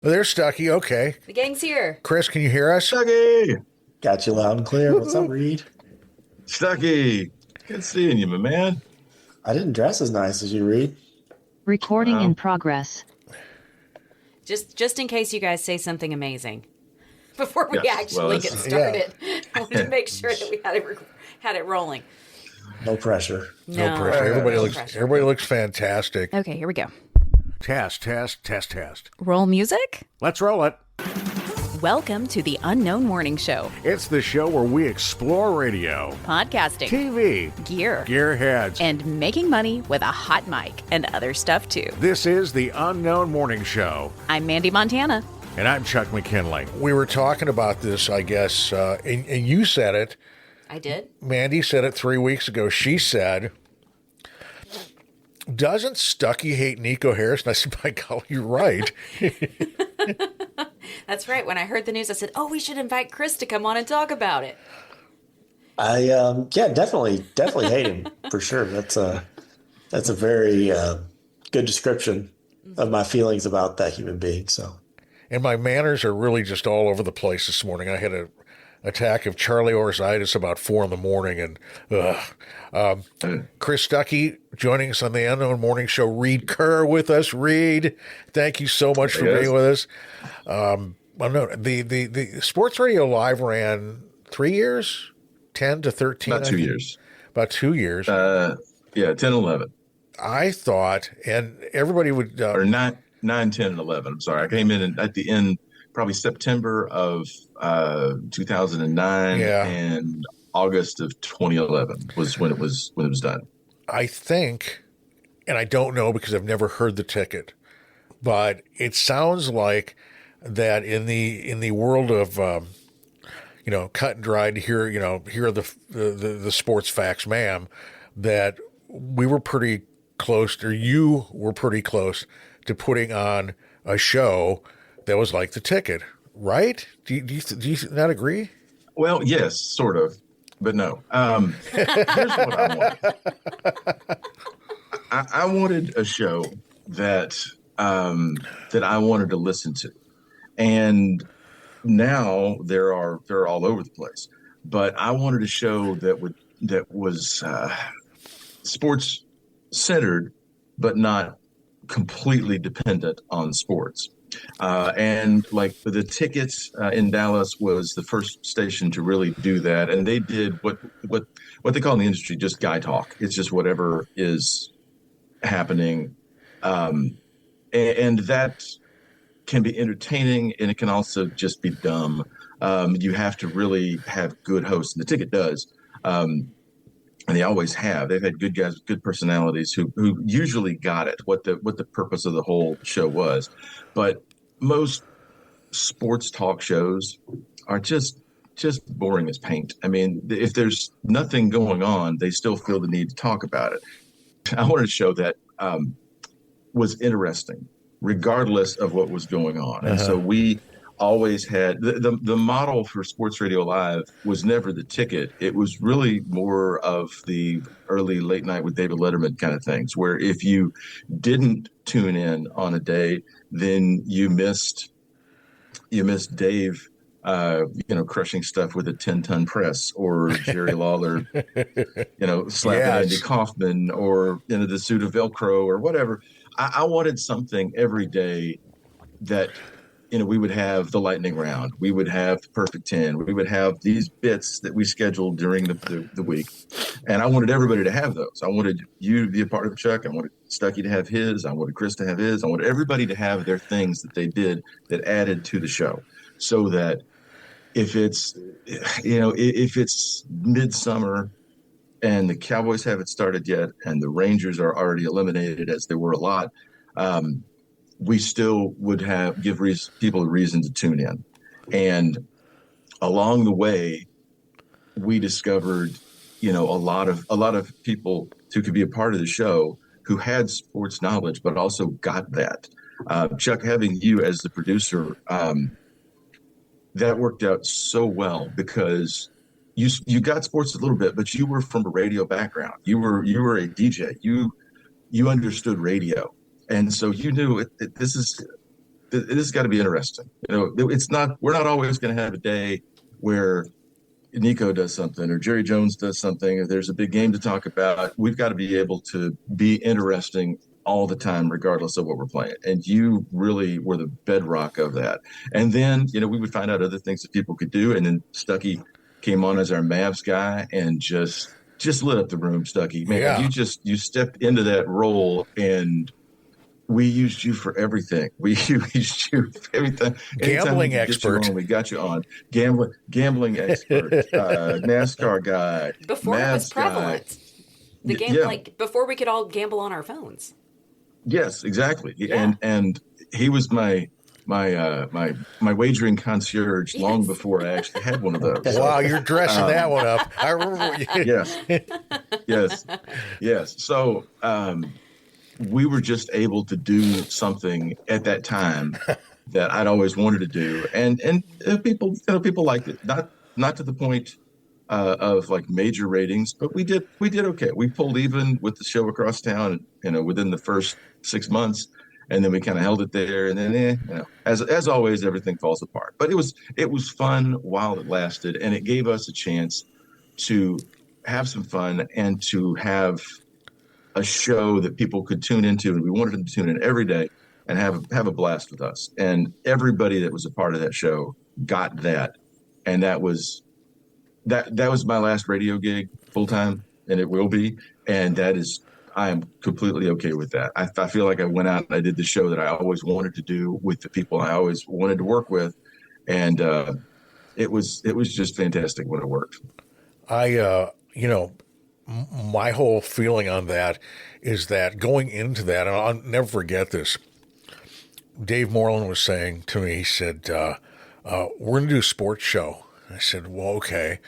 Well, there's Stuckey. Okay. The gang's here. Chris, can you hear us? Stuckey! Got you loud and clear. What's up, Reed? Stuckey! Good seeing you, my man. I didn't dress as nice as you, Reed. Recording in progress. Just in case you guys say something amazing before we Yes, actually get started. I wanted to make sure that we had it rolling. No pressure. No pressure. Everybody looks fantastic. Okay, here we go. Test. Roll music. Let's roll it. Welcome to the Unknown Morning Show. It's the show where we explore radio, Podcasting, TV, gear, gearheads, and making money with a hot mic and other stuff too. This is the Unknown Morning Show. I'm Mandee Montana. And I'm Chuck McKinley. We were talking about this, I guess, and you said it. I did. Mandee said it 3 weeks ago. She said, doesn't Stuckey hate Nico Harris? And I said, my God, you're right. That's right. When I heard the news, I said, we should invite Chris to come on and talk about it. Definitely hate him for sure. That's a very good description of my feelings about that human being. So, and my manners are really just all over the place this morning. I had an attack of Charlie horsitis about 4 a.m. and Chris Stuckey joining us on the Unknown Morning Show. Reed Kerr with us. Reed, thank you so much for being with us. The Sports Radio Live ran 3 years, 10 to 13. About 2 years. About 2 years. 10, 11. I thought, and everybody would or 9, 10, and 11. I'm sorry, I came in at the end, probably September of 2009, and August of 2011 was when it was done. I think, and I don't know because I've never heard the ticket, but it sounds like that in the world of cut and dried here are the sports facts, ma'am, that we were pretty close, or you were pretty close to putting on a show that was like the ticket, right? Do you not agree? Well, yes, sort of, but no. Here's what I wanted. I wanted a show that I wanted to listen to, and now they're all over the place. But I wanted a show that was sports centered, but not completely dependent on sports. And like the tickets in Dallas was the first station to really do that, and they did what they call in the industry just guy talk. It's just whatever is happening, and that can be entertaining, and it can also just be dumb. You have to really have good hosts, and the ticket does. And they always have. They've had good guys with good personalities who usually got it, what the purpose of the whole show was. But most sports talk shows are just boring as paint. I mean, if there's nothing going on, they still feel the need to talk about it. I wanted a show that was interesting, regardless of what was going on. And so we always had the model for Sports Radio Live was never the ticket. It was really more of the early late night with David Letterman kind of things, where if you didn't tune in on a day, then you missed Dave, crushing stuff with a 10-ton press, or Jerry Lawler, slapping Andy Kaufman, or the suit of Velcro or whatever. I wanted something every day that, we would have the lightning round. We would have the perfect 10. We would have these bits that we scheduled during the week. And I wanted everybody to have those. I wanted you to be a part of Chuck. I wanted Stuckey to have his. I wanted Chris to have his. I wanted everybody to have their things that they did that added to the show, so that if it's midsummer and the Cowboys haven't started yet and the Rangers are already eliminated, as there were a lot, we still would give people a reason to tune in. And along the way, we discovered, a lot of people who could be a part of the show who had sports knowledge, but also got that. Chuck, having you as the producer, that worked out so well, because you got sports a little bit, but you were from a radio background. You were a DJ. You understood radio. And so you knew this has got to be interesting. We're not always going to have a day where Nico does something or Jerry Jones does something, or there's a big game to talk about. We've got to be able to be interesting all the time, regardless of what we're playing. And you really were the bedrock of that. And then, we would find out other things that people could do. And then Stuckey came on as our Mavs guy and just lit up the room. Stuckey, man, Yeah. you stepped into that role, and we used you for everything. We used you for everything. Gambling expert. We got you on. Gambling expert, NASCAR guy, Before it was Mavs guy. prevalent. The game, Yeah. like before we could all gamble on our phones. Yes, exactly. Yeah. And he was my wagering concierge long before I actually had one of those. Wow, you're dressing that one up. I remember. Yes. So we were just able to do something at that time that I'd always wanted to do, and people liked it. Not to the point of like major ratings, but we did okay. We pulled even with the show across town, within the first 6 months, and then we kind of held it there. And then, as always, everything falls apart. But it was fun while it lasted, and it gave us a chance to have some fun and to have a show that people could tune into, and we wanted them to tune in every day and have a blast with us. And everybody that was a part of that show got that, and that was my last radio gig full time, and it will be. And I am completely okay with that. I feel like I went out and I did the show that I always wanted to do with the people I always wanted to work with, and it was just fantastic when it worked. My whole feeling on that is that going into that, and I'll never forget this. Dave Moreland was saying to me, he said, we're going to do a sports show. I said, well, okay.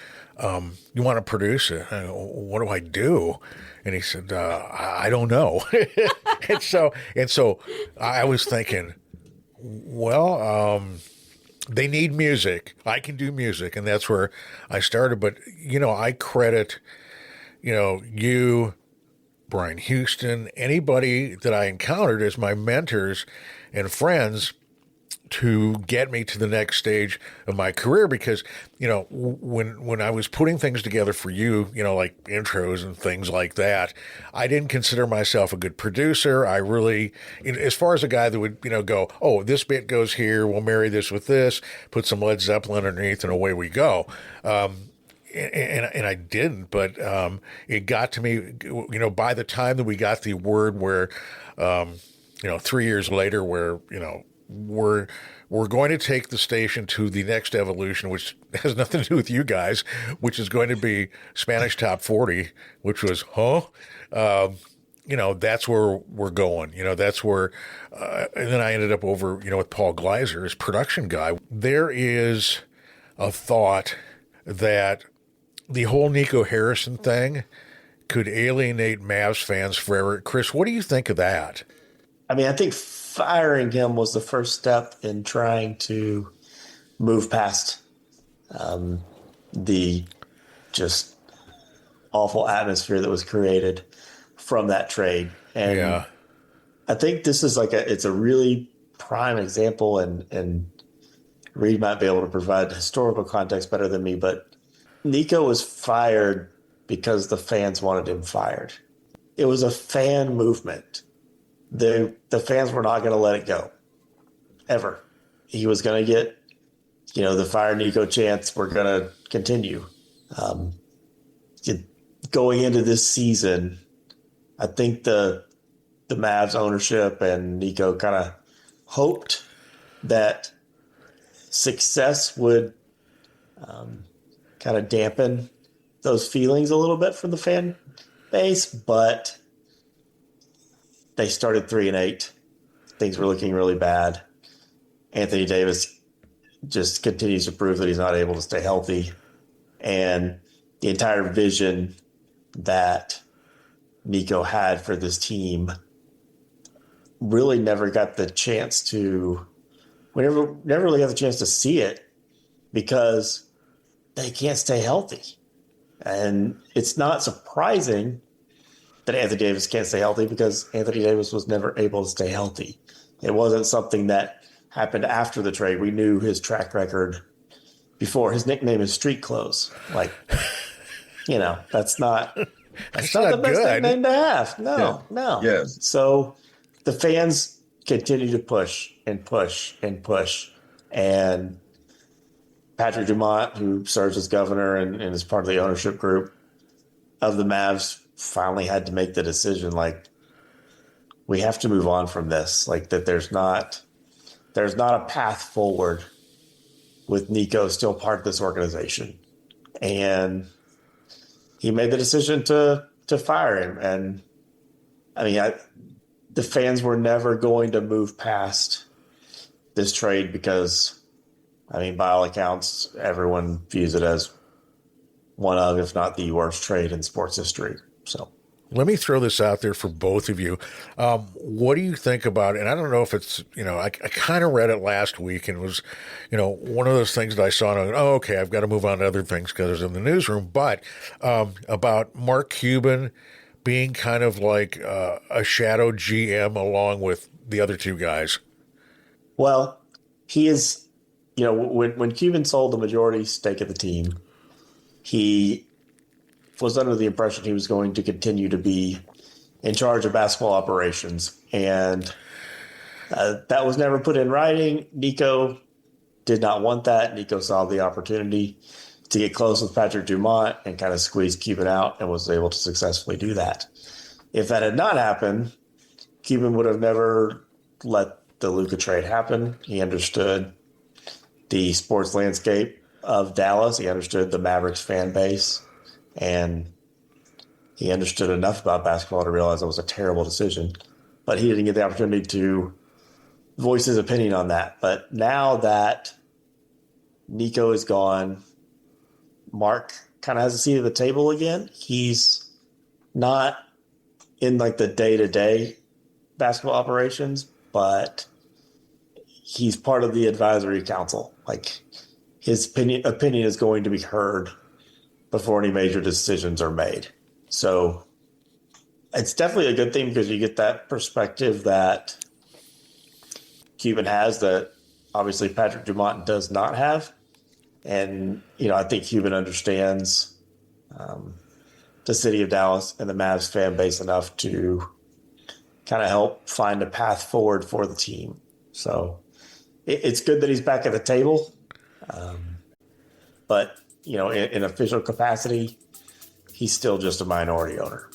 You want to produce it? I go, what do I do? And he said, I don't know. and so I was thinking, well, they need music. I can do music. And that's where I started. But, I credit, you, Brian Houston, anybody that I encountered as my mentors and friends to get me to the next stage of my career. Because, when I was putting things together for you, like intros and things like that, I didn't consider myself a good producer. I really, as far as a guy that would, go, oh, this bit goes here, we'll marry this with this, put some Led Zeppelin underneath, and away we go. And I didn't, but it got to me, by the time that we got the word where, 3 years later, where, we're going to take the station to the next evolution, which has nothing to do with you guys, which is going to be Spanish Top 40, which was, that's where we're going. That's where, and then I ended up over, with Paul Gleiser as production guy. There is a thought that the whole Nico Harrison thing could alienate Mavs fans forever. Chris, what do you think of that? I mean, I think firing him was the first step in trying to move past the just awful atmosphere that was created from that trade. And yeah. I think this is it's a really prime example, and Reed might be able to provide historical context better than me, but Nico was fired because the fans wanted him fired. It was a fan movement. The fans were not going to let it go, ever. He was going to get, the fire Nico chants were going to continue. Going into this season, I think the Mavs ownership and Nico kind of hoped that success would kind of dampen those feelings a little bit from the fan base, but they started 3-8. Things were looking really bad. Anthony Davis just continues to prove that he's not able to stay healthy. And the entire vision that Nico had for this team really never got the chance to, we never really got the chance to see it because they can't stay healthy. And it's not surprising that Anthony Davis can't stay healthy because Anthony Davis was never able to stay healthy. It wasn't something that happened after the trade. We knew his track record before. His nickname is Street Clothes. Like, that's not the best good. nickname to have. Yeah. No. Yes. So the fans continue to push and push and push. And Patrick Dumont, who serves as governor and is part of the ownership group of the Mavs, finally had to make the decision, like, we have to move on from this. Like, that there's not a path forward with Nico still part of this organization. And he made the decision to fire him. And I mean, the fans were never going to move past this trade because, I mean, by all accounts, everyone views it as one of, if not the worst trade in sports history. So let me throw this out there for both of you. What do you think about it? And I don't know if it's, I kind of read it last week and it was, one of those things that I saw and I went, oh, okay, I've got to move on to other things because I was in the newsroom. But about Mark Cuban being kind of like a shadow GM along with the other two guys. Well, he is, when Cuban sold the majority stake of the team, he was under the impression he was going to continue to be in charge of basketball operations. And that was never put in writing. Nico did not want that. Nico saw the opportunity to get close with Patrick Dumont and kind of squeeze Cuban out and was able to successfully do that. If that had not happened, Cuban would have never let the Luka trade happen. He understood the sports landscape of Dallas. He understood the Mavericks fan base. And he understood enough about basketball to realize it was a terrible decision. But he didn't get the opportunity to voice his opinion on that. But now that Nico is gone, Mark kind of has a seat at the table again. He's not in like the day-to-day basketball operations, but he's part of the advisory council. Like, his opinion is going to be heard before any major decisions are made. So it's definitely a good thing because you get that perspective that Cuban has that obviously Patrick Dumont does not have. And, I think Cuban understands the city of Dallas and the Mavs fan base enough to kind of help find a path forward for the team. So it's good that he's back at the table. But, in official capacity, he's still just a minority owner.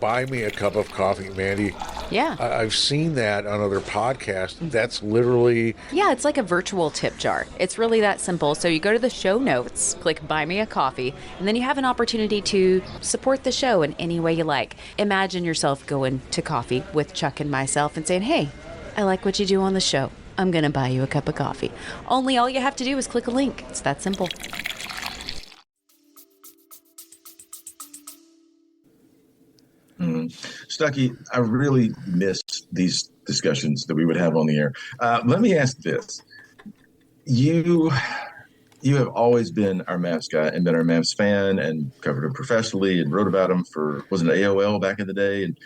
Buy me a cup of coffee, Mandee. Yeah. I've seen that on other podcasts. That's literally... Yeah, it's like a virtual tip jar. It's really that simple. So you go to the show notes, click Buy Me a Coffee, and then you have an opportunity to support the show in any way you like. Imagine yourself going to coffee with Chuck and myself and saying, hey, I like what you do on the show. I'm going to buy you a cup of coffee. Only all you have to do is click a link. It's that simple. Stuckey, I really missed these discussions that we would have on the air. Let me ask this. You have always been our Mavs guy and been our Mavs fan and covered him professionally and wrote about him for, wasn't it AOL back in the day? And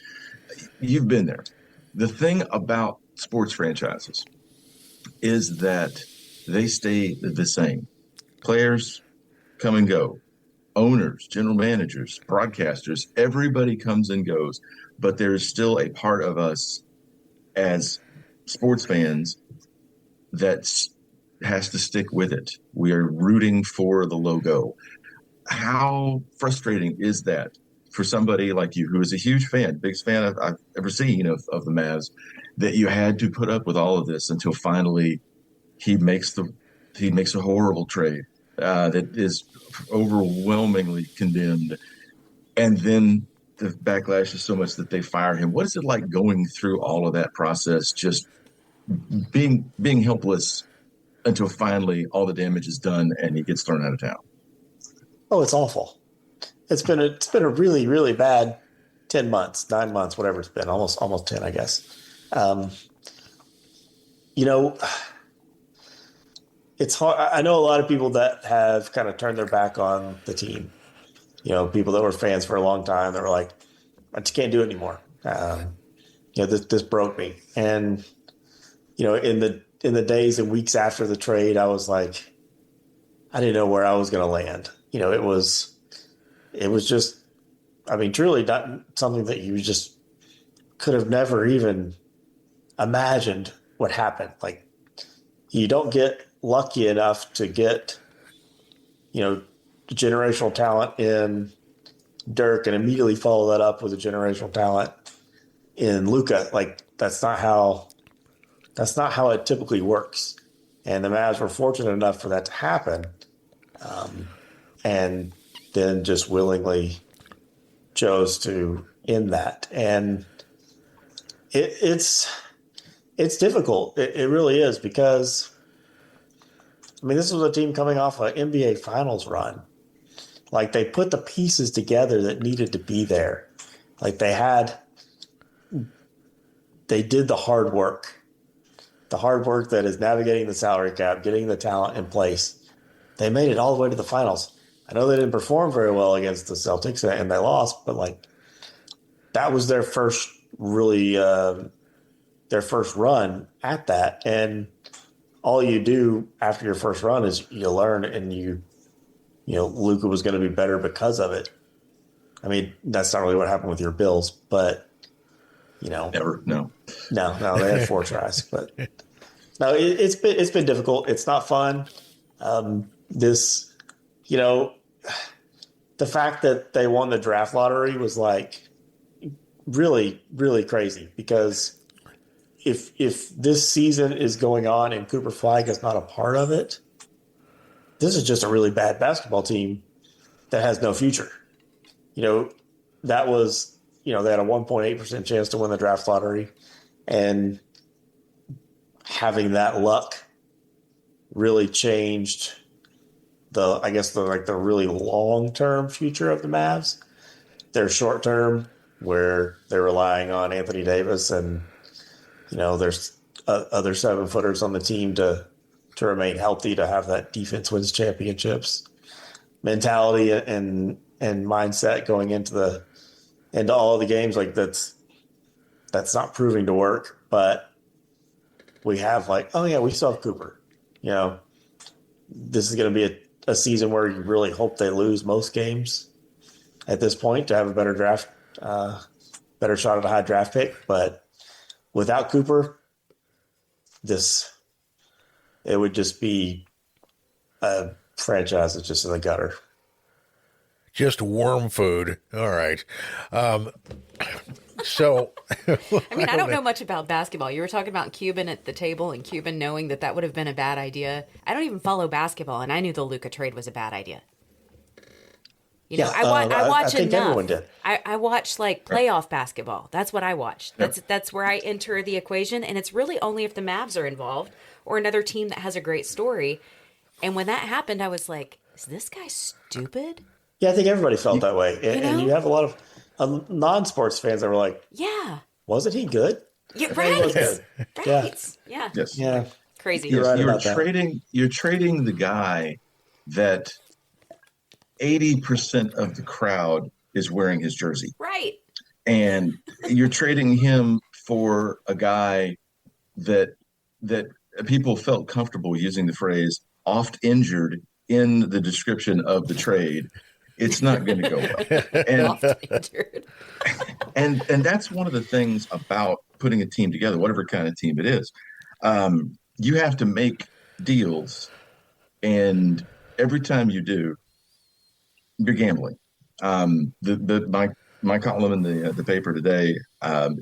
you've been there. The thing about sports franchises is that they stay the same. Players come and go. Owners, general managers, broadcasters, everybody comes and goes, but there's still a part of us as sports fans that has to stick with it. We are rooting for the logo. How frustrating is that for somebody like you, who is a huge fan, biggest fan I've ever seen of the Mavs, that you had to put up with all of this until finally he makes a horrible trade that is overwhelmingly condemned, and then the backlash is so much that they fire him? What is it like going through all of that process, just being helpless until finally all the damage is done and he gets thrown out of town? Oh, it's awful. It's been a really, really bad 10 months, 9 months, whatever it's been, almost 10, I guess. It's hard. I know a lot of people that have kind of turned their back on the team. People that were fans for a long time that were like, I just can't do it anymore. This broke me. And, in the days and weeks after the trade, I was like, I didn't know where I was going to land. It was just, I mean, truly not something that you just could have never even imagined would happen. Like, you don't get lucky enough to get, generational talent in Dirk and immediately follow that up with a generational talent in Luka. Like, that's not how it typically works. And the Mavs were fortunate enough for that to happen. And then just willingly chose to end that. And it's difficult. It really is, because, I mean, this was a team coming off an NBA Finals run. Like, they put the pieces together that needed to be there. Like, they did the hard work. The hard work that is navigating the salary cap, getting the talent in place. They made it all the way to the finals. I know they didn't perform very well against the Celtics and they lost, but like, that was their first their first run at that. And all you do after your first run is you learn, and Luka was going to be better because of it. I mean, that's not really what happened with your Bills, but never. No, they had 4 tries, but no, it's been difficult. It's not fun. The fact that they won the draft lottery was like really, really crazy, because if this season is going on and Cooper Flag is not a part of it, this is just a really bad basketball team that has no future. That was, they had a 1.8% chance to win the draft lottery, and having that luck really changed the really long-term future of the Mavs. Their short-term, where they're relying on Anthony Davis and, there's other 7-footers on the team to remain healthy, to have that defense wins championships mentality and mindset going into all of the games. Like, that's not proving to work, but we have we still have Cooper. This is going to be a season where you really hope they lose most games at this point to have a better draft, better shot at a high draft pick. But without Cooper, it would just be a franchise that's just in the gutter. Just worm food. All right. So, I mean, I don't know much about basketball. You were talking about Cuban at the table and Cuban knowing that would have been a bad idea. I don't even follow basketball, and I knew the Luka trade was a bad idea. I watch I think enough. Everyone did. I watch playoff basketball. That's what I watch. That's where I enter the equation, and it's really only if the Mavs are involved or another team that has a great story. And when that happened, I was like, "Is this guy stupid?" Yeah, I think everybody felt that way, and you have a lot of non-sports fans that were like, "Yeah, wasn't he good?" Yeah, right. Was good. Right. Yeah. Yes. Yeah. Crazy. You're right about You're trading the guy that 80% of the crowd is wearing his jersey. Right. And you're trading him for a guy that people felt comfortable using the phrase "oft injured" in the description of the trade. It's not going to go well. And that's one of the things about putting a team together, whatever kind of team it is. You have to make deals, and every time you do, you're gambling. My column in the paper today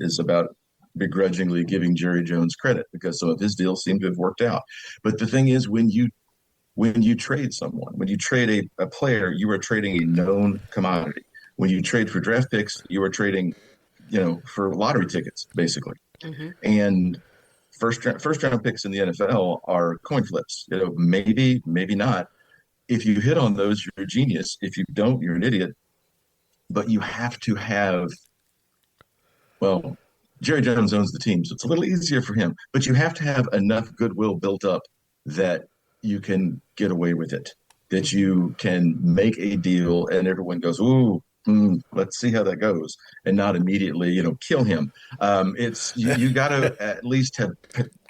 is about begrudgingly giving Jerry Jones credit because some of his deals seem to have worked out. But the thing is, when you trade someone, when you trade a player, you are trading a known commodity. When you trade for draft picks, you are trading, for lottery tickets, basically. Mm-hmm. And first round picks in the NFL are coin flips. Maybe not. If you hit on those, you're a genius. If you don't, you're an idiot. But you have to have, Jerry Jones owns the team, so it's a little easier for him. But you have to have enough goodwill built up that you can get away with it, that you can make a deal and everyone goes, ooh, let's see how that goes, and not immediately, kill him. It's you got to at least have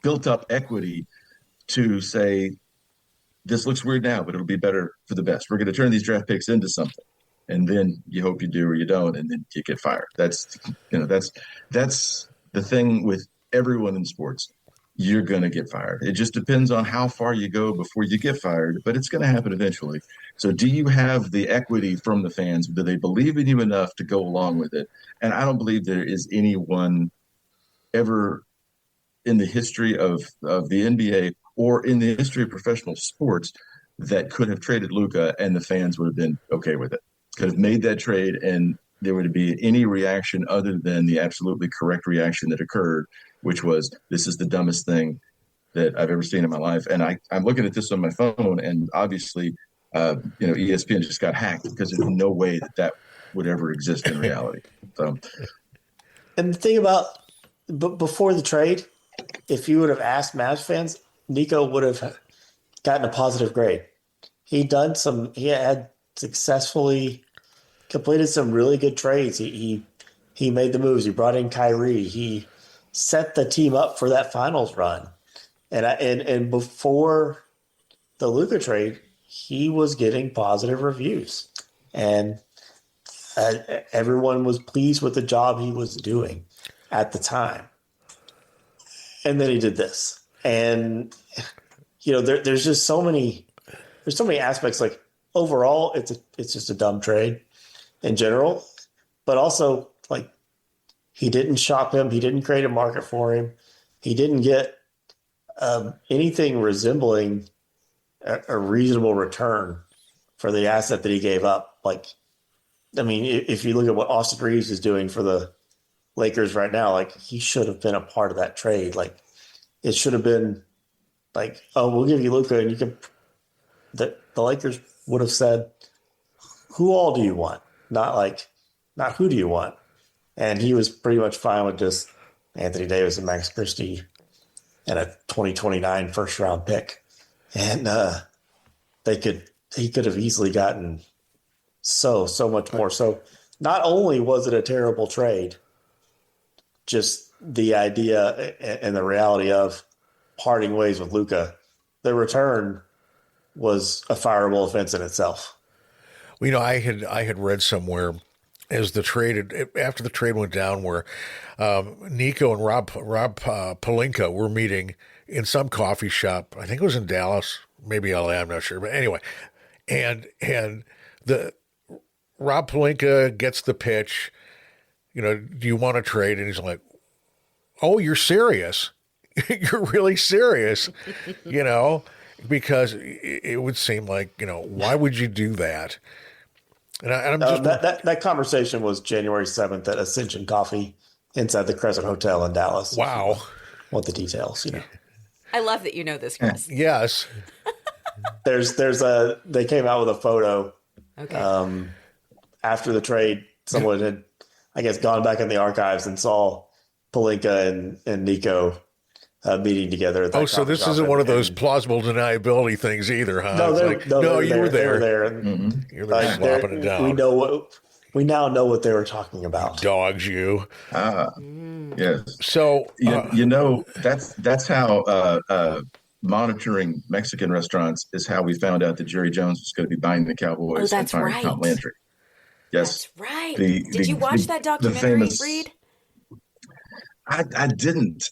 built up equity to say, this looks weird now, but it'll be better for the best. We're going to turn these draft picks into something, and then you hope you do or you don't, and then you get fired. That's the thing with everyone in sports. You're going to get fired. It just depends on how far you go before you get fired, but it's going to happen eventually. So do you have the equity from the fans? Do they believe in you enough to go along with it? And I don't believe there is anyone ever in the history of the NBA or in the history of professional sports that could have traded Luka and the fans would have been okay with it. Could have made that trade and there would be any reaction other than the absolutely correct reaction that occurred, which was, this is the dumbest thing that I've ever seen in my life. And I'm looking at this on my phone, and obviously, ESPN just got hacked because there's no way that would ever exist in reality. So, and the thing about before the trade, if you would have asked Mavs fans, Nico would have gotten a positive grade. He had successfully completed some really good trades. He made the moves. He brought in Kyrie. He set the team up for that finals run. And before the Luka trade, he was getting positive reviews. And everyone was pleased with the job he was doing at the time. And then he did this. And, there's just so many aspects. Like, overall, it's just a dumb trade in general. But also, like, he didn't shop him. He didn't create a market for him. He didn't get anything resembling a reasonable return for the asset that he gave up. Like, I mean, if you look at what Austin Reeves is doing for the Lakers right now, like, he should have been a part of that trade. Like, it should have been like, oh, we'll give you Luka, and you can. The Lakers would have said, who all do you want? Not who do you want? And he was pretty much fine with just Anthony Davis and Max Christie and a 2029 first round pick. And he could have easily gotten so much more. So not only was it a terrible trade, just the idea and the reality of parting ways with Luka, the return was a fireable offense in itself. Well, I had read somewhere after the trade went down, where Nico and Rob Pelinka were meeting in some coffee shop. I think it was in Dallas, maybe LA. I'm not sure, but anyway, and the Rob Pelinka gets the pitch. Do you want to trade? And he's like, "Oh, you're serious? You're really serious?" Because it would seem like, why would you do that? And I'm just that conversation was January 7th at Ascension Coffee inside the Crescent Hotel in Dallas. Wow. Want the details, I love that you know this, Chris. Yes. They came out with a photo. Okay. After the trade, someone had, I guess, gone back in the archives and saw Pelinka and Nico meeting together. At that so this isn't one of those plausible deniability things either, huh? No, you were there. They were there. Mm-hmm. You're there slopping it down. We now know what they were talking about. Dogs, you. Yes. So that's how monitoring Mexican restaurants is how we found out that Jerry Jones was going to be buying the Cowboys and firing Tom Landry. Yes, that's right. Did you watch that documentary, Reed? I didn't.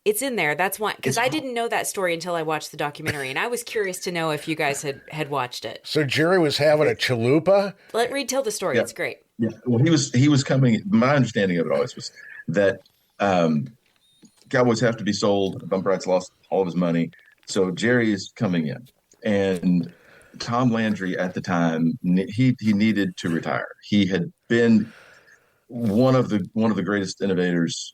It's in there. That's why, because I didn't know that story until I watched the documentary, and I was curious to know if you guys had watched it. So Jerry was having a chalupa? Let Reed tell the story. Yeah. It's great. Yeah. Well, he was coming. My understanding of it always was that Cowboys have to be sold. Bumbrights lost all of his money, so Jerry is coming in, and Tom Landry at the time he needed to retire. He had been one of the greatest innovators,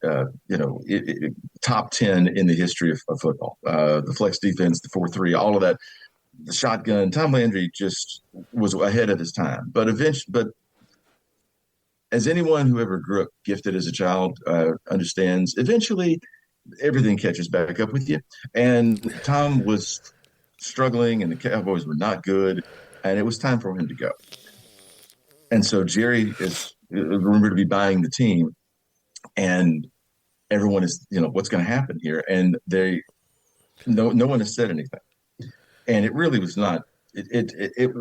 top 10 in the history of football. The flex defense, the 4-3, all of that, the shotgun. Tom Landry just was ahead of his time. But as anyone who ever grew up gifted as a child understands, eventually everything catches back up with you. And Tom was struggling, and the Cowboys were not good, and it was time for him to go. And so Jerry is rumored to be buying the team, and everyone is, what's going to happen here? And no one has said anything. And it really was not, it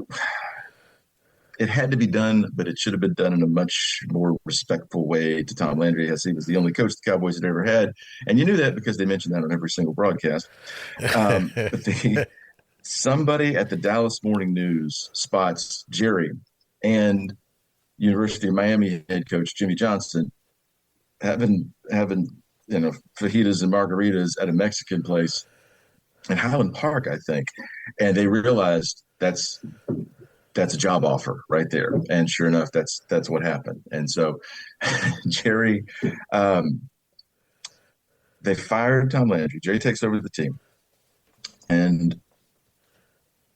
had to be done, but it should have been done in a much more respectful way to Tom Landry, as he was the only coach the Cowboys had ever had. And you knew that because they mentioned that on every single broadcast. But somebody at the Dallas Morning News spots Jerry and University of Miami head coach Jimmy Johnson having fajitas and margaritas at a Mexican place in Highland Park, I think. And they realized that's a job offer right there. And sure enough, that's what happened. And so Jerry, they fired Tom Landry. Jerry takes over the team. And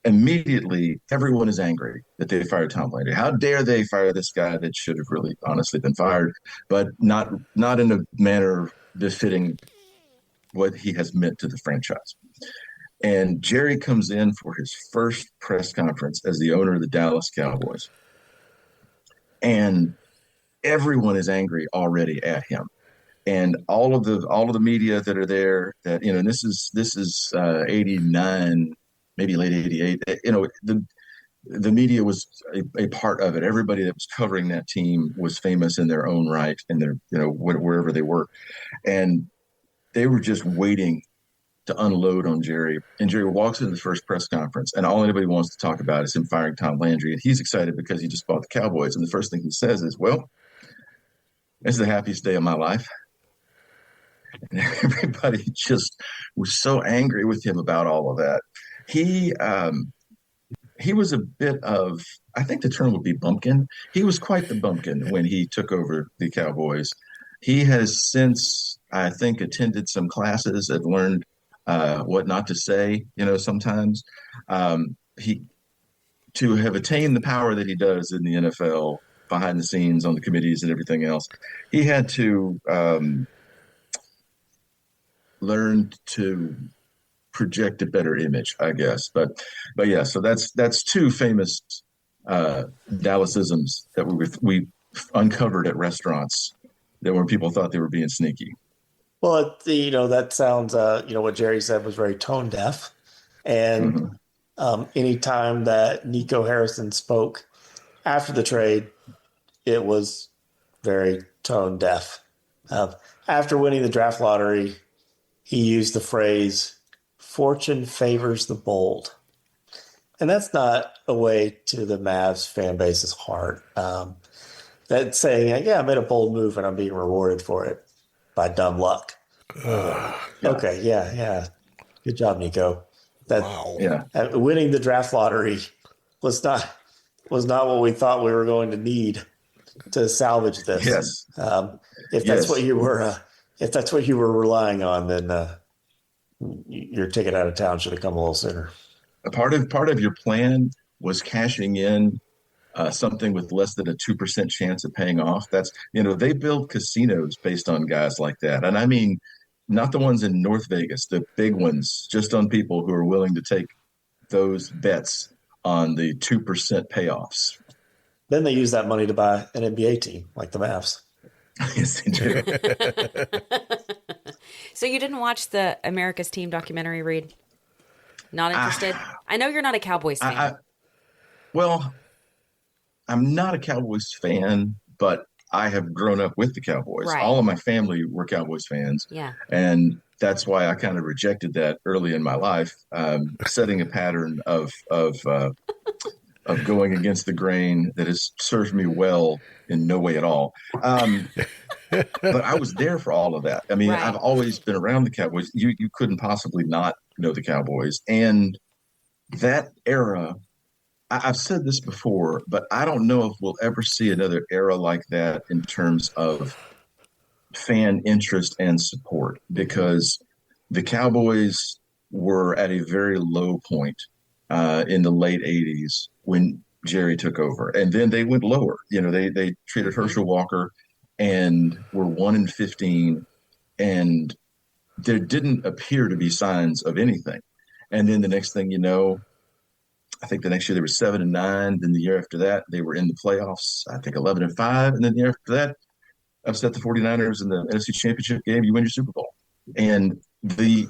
immediately everyone is angry that they fired Tom Landry. How dare they fire this guy that should have really honestly been fired, but not in a manner befitting what he has meant to the franchise. And Jerry comes in for his first press conference as the owner of the Dallas Cowboys. And everyone is angry already at him. And all of the media that are there, that, and this is 89, maybe late 88, the media was a part of it. Everybody that was covering that team was famous in their own right, in their, wherever they were. And they were just waiting to unload on Jerry. And Jerry walks into the first press conference, and all anybody wants to talk about is him firing Tom Landry. And he's excited because he just bought the Cowboys. And the first thing he says is, well, this is the happiest day of my life. And everybody just was so angry with him about all of that. He was a bit of, I think the term would be bumpkin. He was quite the bumpkin when he took over the Cowboys. He has since, I think, attended some classes and learned what not to say, sometimes. To have attained the power that he does in the NFL, behind the scenes on the committees and everything else, he had to learn to project a better image, I guess. But yeah, so that's two famous Dallasisms that we uncovered at restaurants that when people thought they were being sneaky. Well, that sounds, what Jerry said was very tone deaf. And anytime that Nico Harrison spoke after the trade, it was very tone deaf. After winning the draft lottery, he used the phrase, "Fortune favors the bold." And that's not a way to the Mavs fan base's heart. That's saying, yeah, I made a bold move and I'm being rewarded for it by dumb luck. Okay, yeah. Good job, Nico. Wow. Yeah. Winning the draft lottery was not what we thought we were going to need to salvage this. Yes. If that's what you were relying on, then your ticket out of town should have come a little sooner. A part of your plan was cashing in something with less than a 2% chance of paying off. That's, they build casinos based on guys like that. And I mean, not the ones in North Vegas, the big ones, just on people who are willing to take those bets on the 2% payoffs. Then they use that money to buy an NBA team like the Mavs. Yes, they do. So you didn't watch the America's Team documentary, Reed? Not interested? I know you're not a Cowboys fan. Well, I'm not a Cowboys fan, but I have grown up with the Cowboys. Right. All of my family were Cowboys fans. Yeah. And that's why I kind of rejected that early in my life, setting a pattern of going against the grain that has served me well in no way at all. But I was there for all of that. I mean, right. I've always been around the Cowboys. You couldn't possibly not know the Cowboys. And that era, I've said this before, but I don't know if we'll ever see another era like that in terms of fan interest and support, because the Cowboys were at a very low point in the late 80s when Jerry took over. And then they went lower. They traded Herschel Walker and were 1-15, and there didn't appear to be signs of anything. And then the next thing you know, I think the next year they were 7-9. Then the year after that, they were in the playoffs, I think 11-5. And then the year after that, upset the 49ers in the NFC Championship game, you win your Super Bowl. And the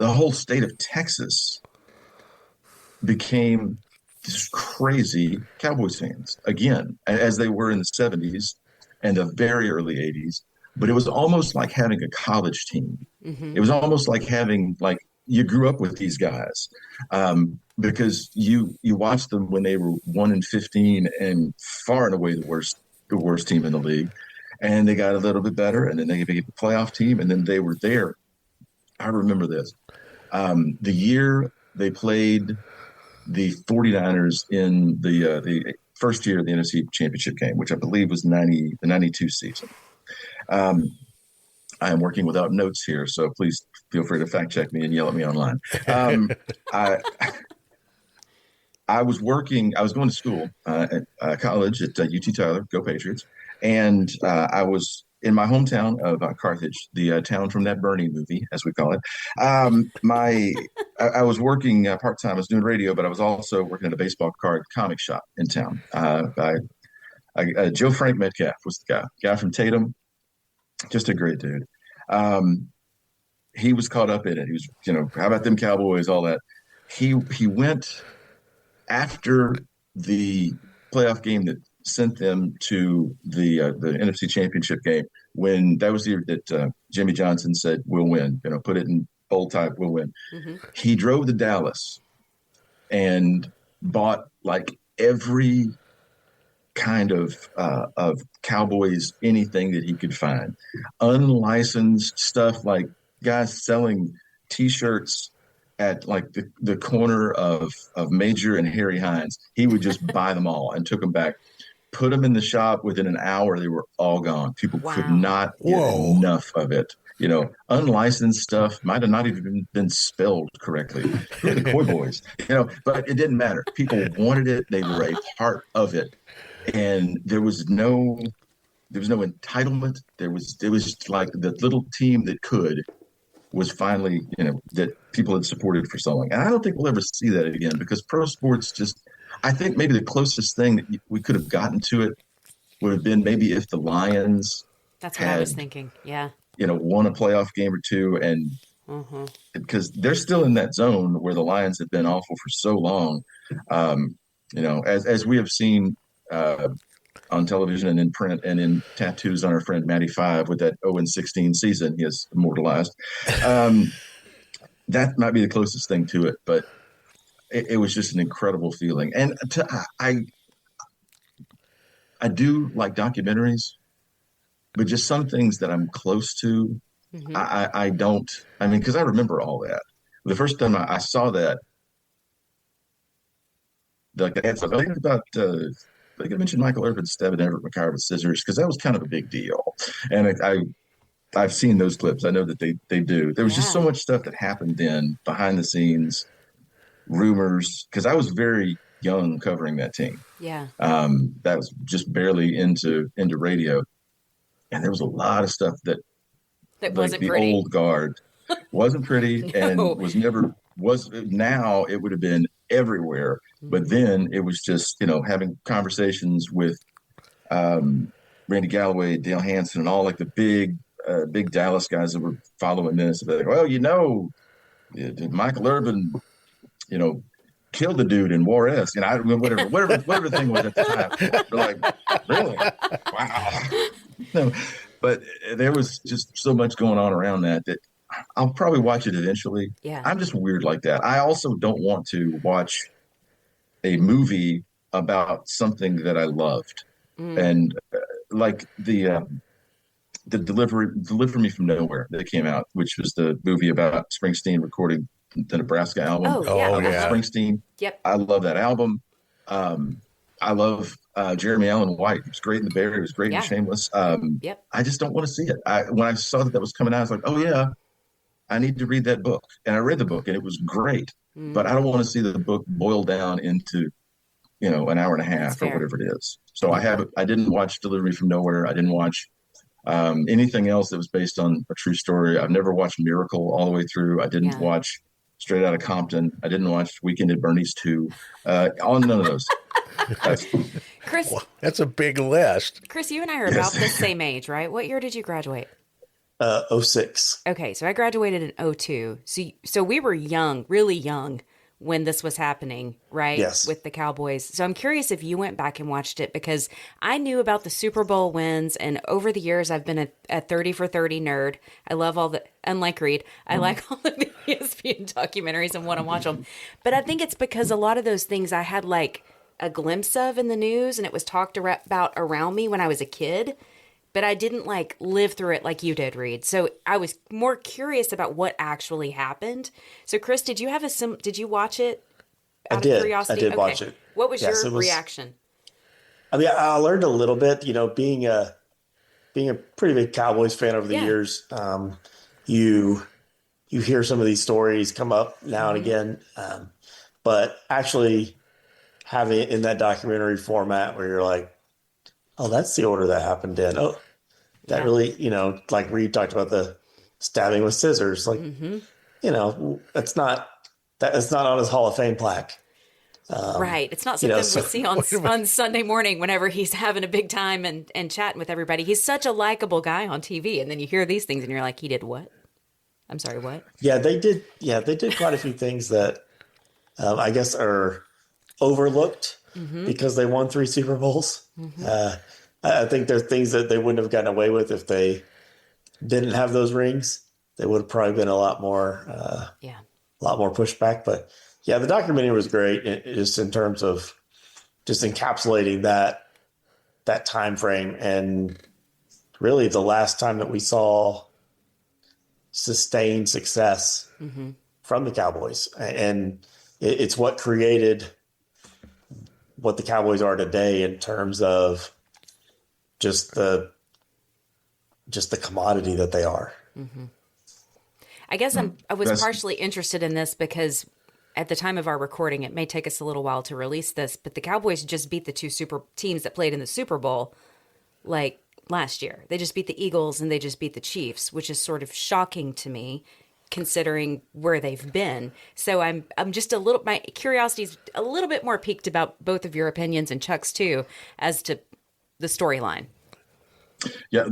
whole state of Texas became just crazy Cowboys fans again, as they were in the 70s and the very early 80s. But it was almost like having a college team. It was almost like having, like, you grew up with these guys, because you watched them when they were 1-15 and far and away the worst team in the league. And they got a little bit better, and then they became a playoff team, and then they were there. I remember this. The year they played the 49ers in the first year of the NFC Championship game, which I believe was the 92 season. I am working without notes here, so please feel free to fact check me and yell at me online. I was going to school at college at UT Tyler, go Patriots. And I was in my hometown of Carthage, the town from that Bernie movie, as we call it. I was working part-time. I was doing radio, but I was also working at a baseball card comic shop in town. Joe Frank Metcalf was the guy from Tatum, just a great dude. He was caught up in it. He was, how about them Cowboys, all that. He went after the playoff game that sent them to the NFC Championship game, when that was the year that Jimmy Johnson said, "We'll win." Put it in bold type, "We'll win." He drove to Dallas and bought like every kind of Cowboys, anything that he could find, unlicensed stuff, like guys selling T-shirts at like the corner of Major and Harry Hines. He would just buy them all and took them back. Put them in the shop. Within an hour, they were all gone. People could not get enough of it. Unlicensed stuff might have not even been spelled correctly. Who are the Coy Boys? But it didn't matter. People wanted it. They were a part of it, and there was no entitlement. It was like the little team that could was finally, that people had supported for so long. And I don't think we'll ever see that again, because pro sports just. I think maybe the closest thing that we could have gotten to it would have been maybe if the Lions That's what I was thinking. Yeah. Won a playoff game or two, and because they're still in that zone where the Lions have been awful for so long. As we have seen on television and in print and in tattoos on our friend Matty Five with that 0-16 season he has immortalized. That might be the closest thing to it, but it was just an incredible feeling. And I do like documentaries, but just some things that I'm close to, I don't. I mean, because I remember all that. The first time I saw that, like they had something about, they could mention Michael Irvin stabbing Everett McCarr with scissors, because that was kind of a big deal. And I've seen those clips. I know that they do. There was just so much stuff that happened then behind the scenes. Rumors, because I was very young covering that team. Yeah. That was just barely into radio, and there was a lot of stuff that wasn't the pretty. old guard wasn't pretty. No. And was now it would have been everywhere, but then it was just having conversations with Randy Galloway, Dale Hansen, and all like the big Dallas guys that were following this. They're like, well, Michael Irvin killed the dude in Juarez. I don't remember whatever the thing was at the time. They're like, really? Wow. No, but there was just so much going on around that I'll probably watch it eventually. Yeah. I'm just weird like that. I also don't want to watch a movie about something that I loved. And like the Deliver Me From Nowhere that came out, which was the movie about Springsteen recording the Nebraska album. Springsteen. Yep. I love that album. I love Jeremy Allen White. He was great in The Bear. He was great in Shameless. I just don't want to see it. When I saw that was coming out, I was like, oh yeah, I need to read that book. And I read the book and it was great, but I don't want to see the book boiled down into, an hour and a half or whatever it is. So I didn't watch Deliver Me From Nowhere. I didn't watch anything else that was based on a true story. I've never watched Miracle all the way through. I didn't watch Straight Outta Compton. I didn't watch Weekend at Bernie's 2. On none of those. That's, Chris, Well, that's a big list. Chris, you and I are Yes. about the same age, right? What year did you graduate? '06. Okay, so I graduated in '02. So we were young, really young when this was happening, right? Yes. With the Cowboys. So I'm curious if you went back and watched it, because I knew about the Super Bowl wins, and over the years I've been a 30 for 30 nerd. I love all the, unlike Reed, I like all of the ESPN documentaries and want to watch them. But I think it's because a lot of those things I had like a glimpse of in the news, and it was talked about around me when I was a kid, but I didn't like live through it like you did, Reed. So I was more curious about what actually happened. So Chris, did you watch it I out did. of curiosity? I did watch it. What was Yes, your it was- reaction? I mean, I learned a little bit, being a pretty big Cowboys fan over the Yeah. years. You hear some of these stories come up now and again, but actually having it in that documentary format where you're like, oh, that's the order that happened in. Oh, that Yeah. really, like Reed talked about the stabbing with scissors. Like, that's not on his Hall of Fame plaque. Right. It's not you know, something we so- see on Sunday morning whenever he's having a big time and chatting with everybody. He's such a likable guy on TV. And then you hear these things and you're like, he did what? I'm sorry, what? Yeah, they did. Yeah, they did quite a few things that I guess are overlooked because they won 3 Super Bowls. I think there's things that they wouldn't have gotten away with if they didn't have those rings. They would have probably been a lot more Yeah. pushback. But yeah, the documentary was great, just in terms of just encapsulating that time frame, and really the last time that we saw sustained success from the Cowboys, and it's what created what the Cowboys are today in terms of just the commodity that they are. I guess I was That's- partially interested in this because at the time of our recording, it may take us a little while to release this, but the Cowboys just beat the 2 super teams that played in the Super Bowl like last year. They just beat the Eagles and they just beat the Chiefs, which is sort of shocking to me considering where they've been. So I'm just my curiosity's a little bit more piqued about both of your opinions, and Chuck's too, as to the storyline. Yeah,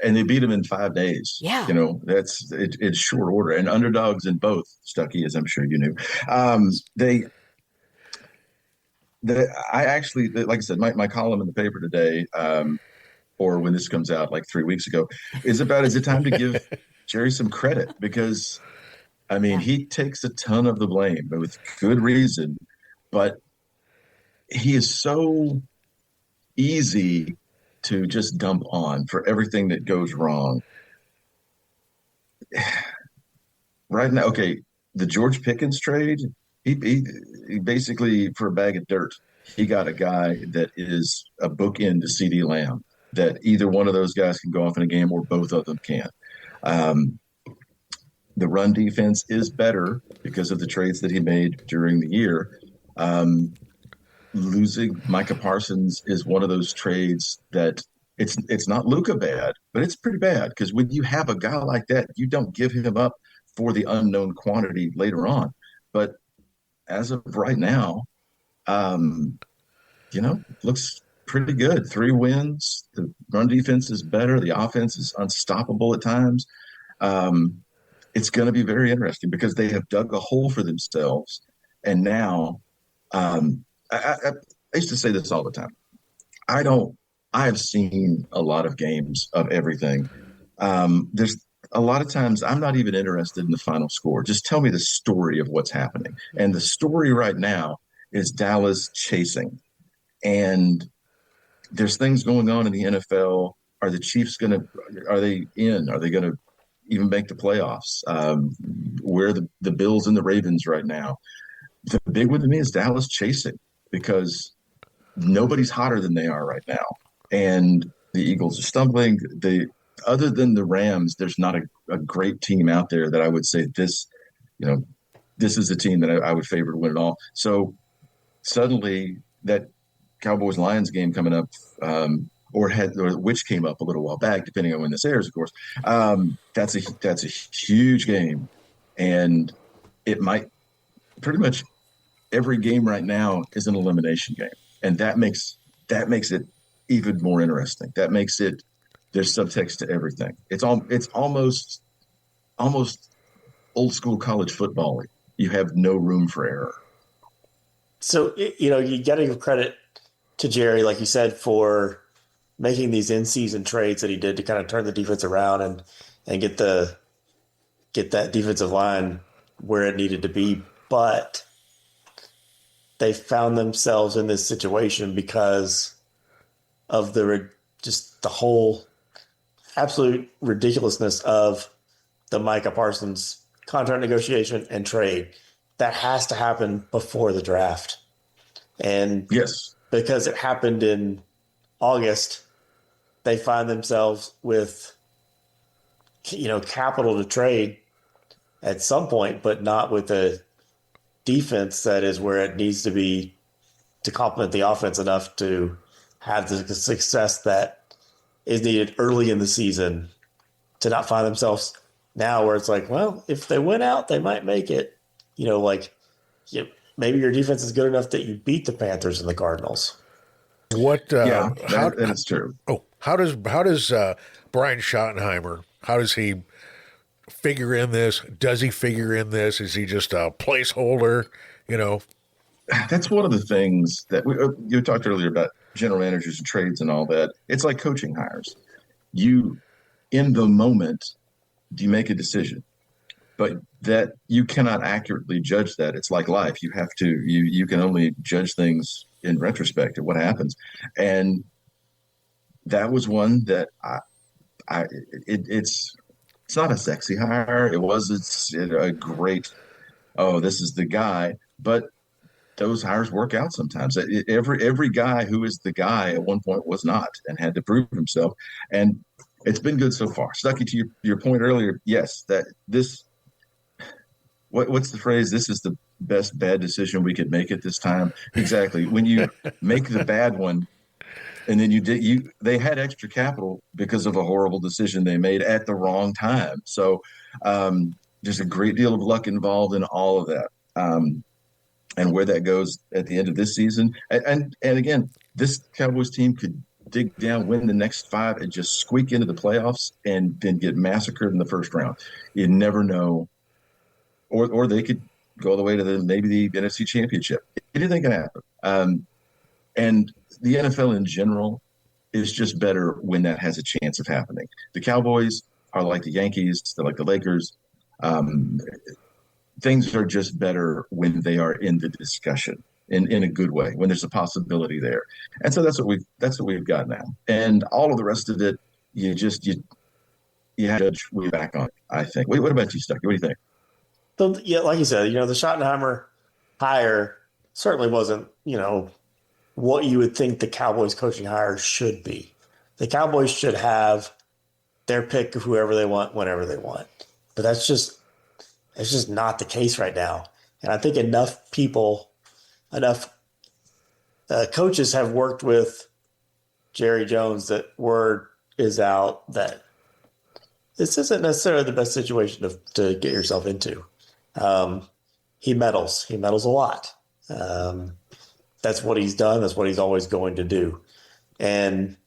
and they beat them in 5 days. Yeah. It's short order, and underdogs in both. Stuckey, as I'm sure you knew. I actually, like I said, my column in the paper today, or when this comes out like 3 weeks ago, is it time to give Jerry some credit, because I mean he takes a ton of the blame, but with good reason. But he is so easy to just dump on for everything that goes wrong. Right now, okay, the George Pickens trade, he basically, for a bag of dirt, he got a guy that is a bookend to CD Lamb, that either one of those guys can go off in a game or both of them can. The run defense is better because of the trades that he made during the year. Losing Micah Parsons is one of those trades that it's not Luka bad, but it's pretty bad, because when you have a guy like that, you don't give him up for the unknown quantity later on. But as of right now, looks pretty good. 3 wins. The run defense is better. The offense is unstoppable at times. It's going to be very interesting because they have dug a hole for themselves. And now, I used to say this all the time. I have seen a lot of games of everything. There's a lot of times I'm not even interested in the final score. Just tell me the story of what's happening. And the story right now is Dallas chasing. And there's things going on in the NFL. Are the Chiefs are they in? Are they going to even make the playoffs? Where are the Bills and the Ravens right now? The big one to me is Dallas chasing, because nobody's hotter than they are right now. And the Eagles are stumbling. Other than the Rams, there's not a great team out there that I would say this is a team that I would favor to win it all. So suddenly that Cowboys-Lions game coming up, which came up a little while back, depending on when this airs, of course. That's a huge game, and it might pretty much every game right now is an elimination game, and that makes it even more interesting. That makes it there's subtext to everything. It's almost old school college football. You have no room for error. So, you got to give credit to Jerry, like you said, for making these in-season trades that he did to kind of turn the defense around and get that defensive line where it needed to be. But they found themselves in this situation because of just the whole absolute ridiculousness of the Micah Parsons contract negotiation and trade. That has to happen before the draft. And Yes, because it happened in August, they find themselves with, capital to trade at some point, but not with a defense that is where it needs to be to complement the offense enough to have the success that is needed early in the season, to not find themselves now where it's like, well, if they went out, they might make it. Maybe your defense is good enough that you beat the Panthers and the Cardinals. What? yeah, that is true. How does Brian Schottenheimer? How does he figure in this? Does he figure in this? Is he just a placeholder? That's one of the things that you talked earlier about general managers and trades and all that. It's like coaching hires. You, in the moment, do you make a decision? But that you cannot accurately judge that. It's like life. You have to, you can only judge things in retrospect at what happens. And that was one that it's not a sexy hire. It's a great, oh, this is the guy. But those hires work out sometimes. Every guy who is the guy at one point was not and had to prove himself. And it's been good so far. Stuckey, to your point earlier, yes, that this, what's the phrase? This is the best bad decision we could make at this time. Exactly. When you make the bad one, and then they had extra capital because of a horrible decision they made at the wrong time. So there's a great deal of luck involved in all of that. And where that goes at the end of this season. And again, this Cowboys team could dig down, win the next 5, and just squeak into the playoffs and then get massacred in the first round. You never know. Or they could go all the way to maybe the NFC Championship. Anything can happen. And the NFL in general is just better when that has a chance of happening. The Cowboys are like the Yankees. They're like the Lakers. Things are just better when they are in the discussion in a good way, when there's a possibility there. And so that's what we've got now. And all of the rest of it, you have to judge way back on it, I think. What about you, Stuckey? What do you think? So, yeah, like you said, the Schottenheimer hire certainly wasn't, what you would think the Cowboys coaching hire should be. The Cowboys should have their pick of whoever they want, whenever they want. But that's just not the case right now. And I think enough coaches have worked with Jerry Jones that word is out that this isn't necessarily the best situation to get yourself into. He meddles a lot. That's what he's done. That's what he's always going to do. And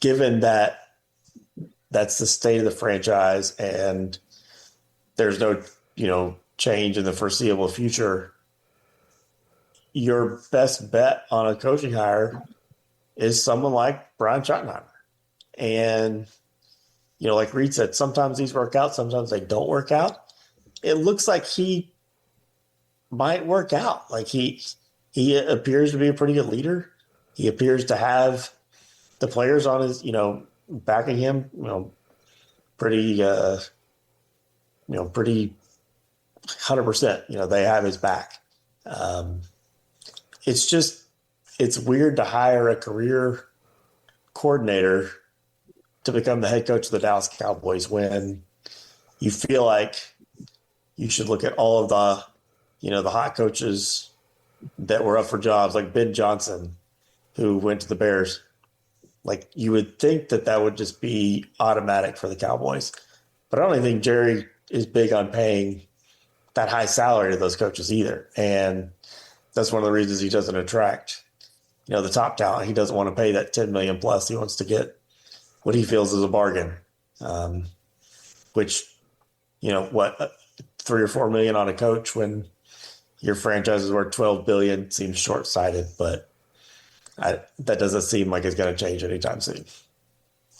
given that that's the state of the franchise and there's no, change in the foreseeable future, your best bet on a coaching hire is someone like Brian Schottenheimer. And, like Reed said, sometimes these work out, sometimes they don't work out. It looks like he might work out. Like he appears to be a pretty good leader. He appears to have the players on his, backing him, pretty 100%, they have his back. It's weird to hire a career coordinator to become the head coach of the Dallas Cowboys when you feel like you should look at all of the hot coaches that were up for jobs, like Ben Johnson, who went to the Bears. Like, you would think that would just be automatic for the Cowboys. But I don't even think Jerry is big on paying that high salary to those coaches either. And that's one of the reasons he doesn't attract, the top talent. He doesn't want to pay that 10 million plus. He wants to get what he feels is a bargain, which, 3 or 4 million on a coach when your franchise is worth 12 billion seems short-sighted, but that doesn't seem like it's going to change anytime soon.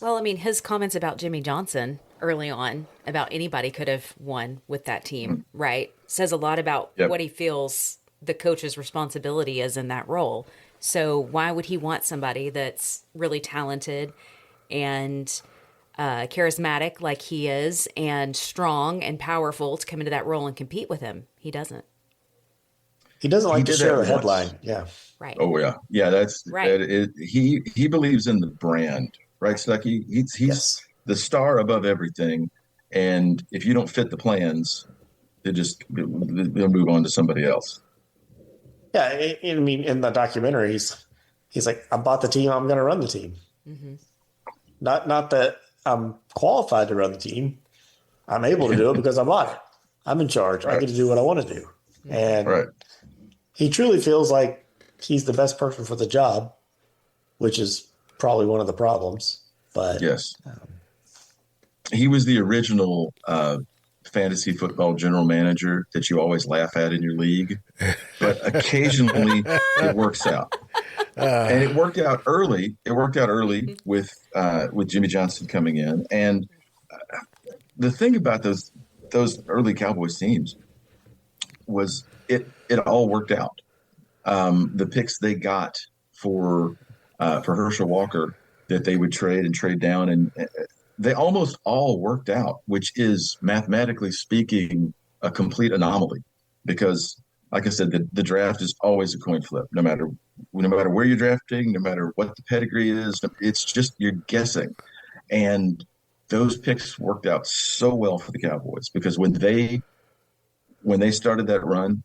Well, I mean, his comments about Jimmy Johnson early on about anybody could have won with that team, right? Says a lot about what he feels the coach's responsibility is in that role. So why would he want somebody that's really talented and charismatic like he is and strong and powerful to come into that role and compete with him? He doesn't. He doesn't like to share the once. headline. Yeah. Right. Oh yeah. Yeah. That's right. He believes in the brand, right, Stuckey? He's the star above everything. And if you don't fit the plans, they'll move on to somebody else. Yeah. I mean, in the documentary, he's like, I bought the team. I'm going to run the team. Mm-hmm. Not that I'm qualified to run the team. I'm able to do it because I bought it. I'm in charge. Right. I get to do what I want to do. And he truly feels like he's the best person for the job, which is probably one of the problems. But yes, he was the original fantasy football general manager that you always laugh at in your league. But occasionally it works out. And it worked out early. It worked out early with Jimmy Johnson coming in. And the thing about those early Cowboys teams was it all worked out. The picks they got for Herschel Walker that they would trade down, and they almost all worked out, which is mathematically speaking a complete anomaly because, like I said, the draft is always a coin flip. No matter where you're drafting, no matter what the pedigree is, it's just you're guessing. And those picks worked out so well for the Cowboys because when they started that run,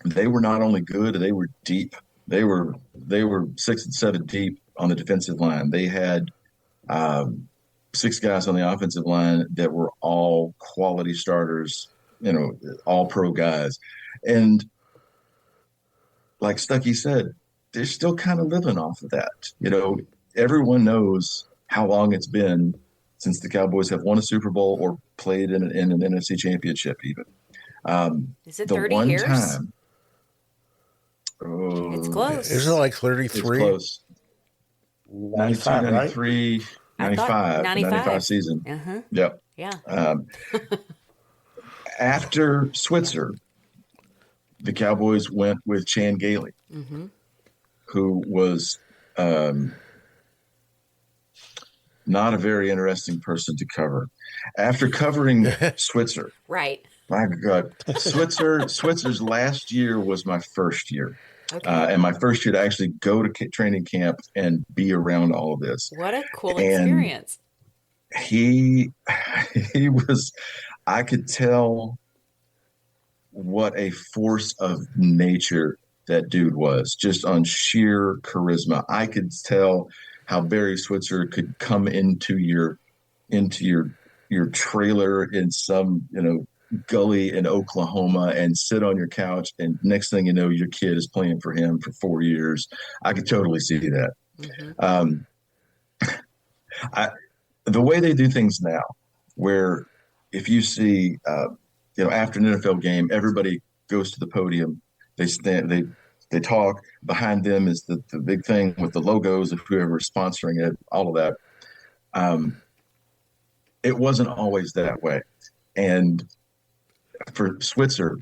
they were not only good, they were deep. They were 6 and 7 deep on the defensive line. They had 6 guys on the offensive line that were all quality starters, all pro guys. And like Stuckey said, they're still kind of living off of that. Everyone knows how long it's been since the Cowboys have won a Super Bowl or played in an NFC championship even. Is it 30 years? Time, it's close. Isn't it like 33? It's close. 95, 93, right? 95 season. Uh-huh. Yep. Yeah. After Switzer, the Cowboys went with Chan Gailey, who was not a very interesting person to cover. After covering Switzer, right. My God, Switzer's last year was my first year. Okay. And my first year to actually go to training camp and be around all of this. What a cool experience. He was, I could tell what a force of nature that dude was, just on sheer charisma. I could tell how Barry Switzer could come into your trailer in some, gully in Oklahoma and sit on your couch, and next thing you know, your kid is playing for him for 4 years. I could totally see that. The way they do things now, where if you see, after an NFL game, everybody goes to the podium. They stand, they talk. Behind them is the big thing with the logos of whoever is sponsoring it, all of that. It wasn't always that way. And for Switzer,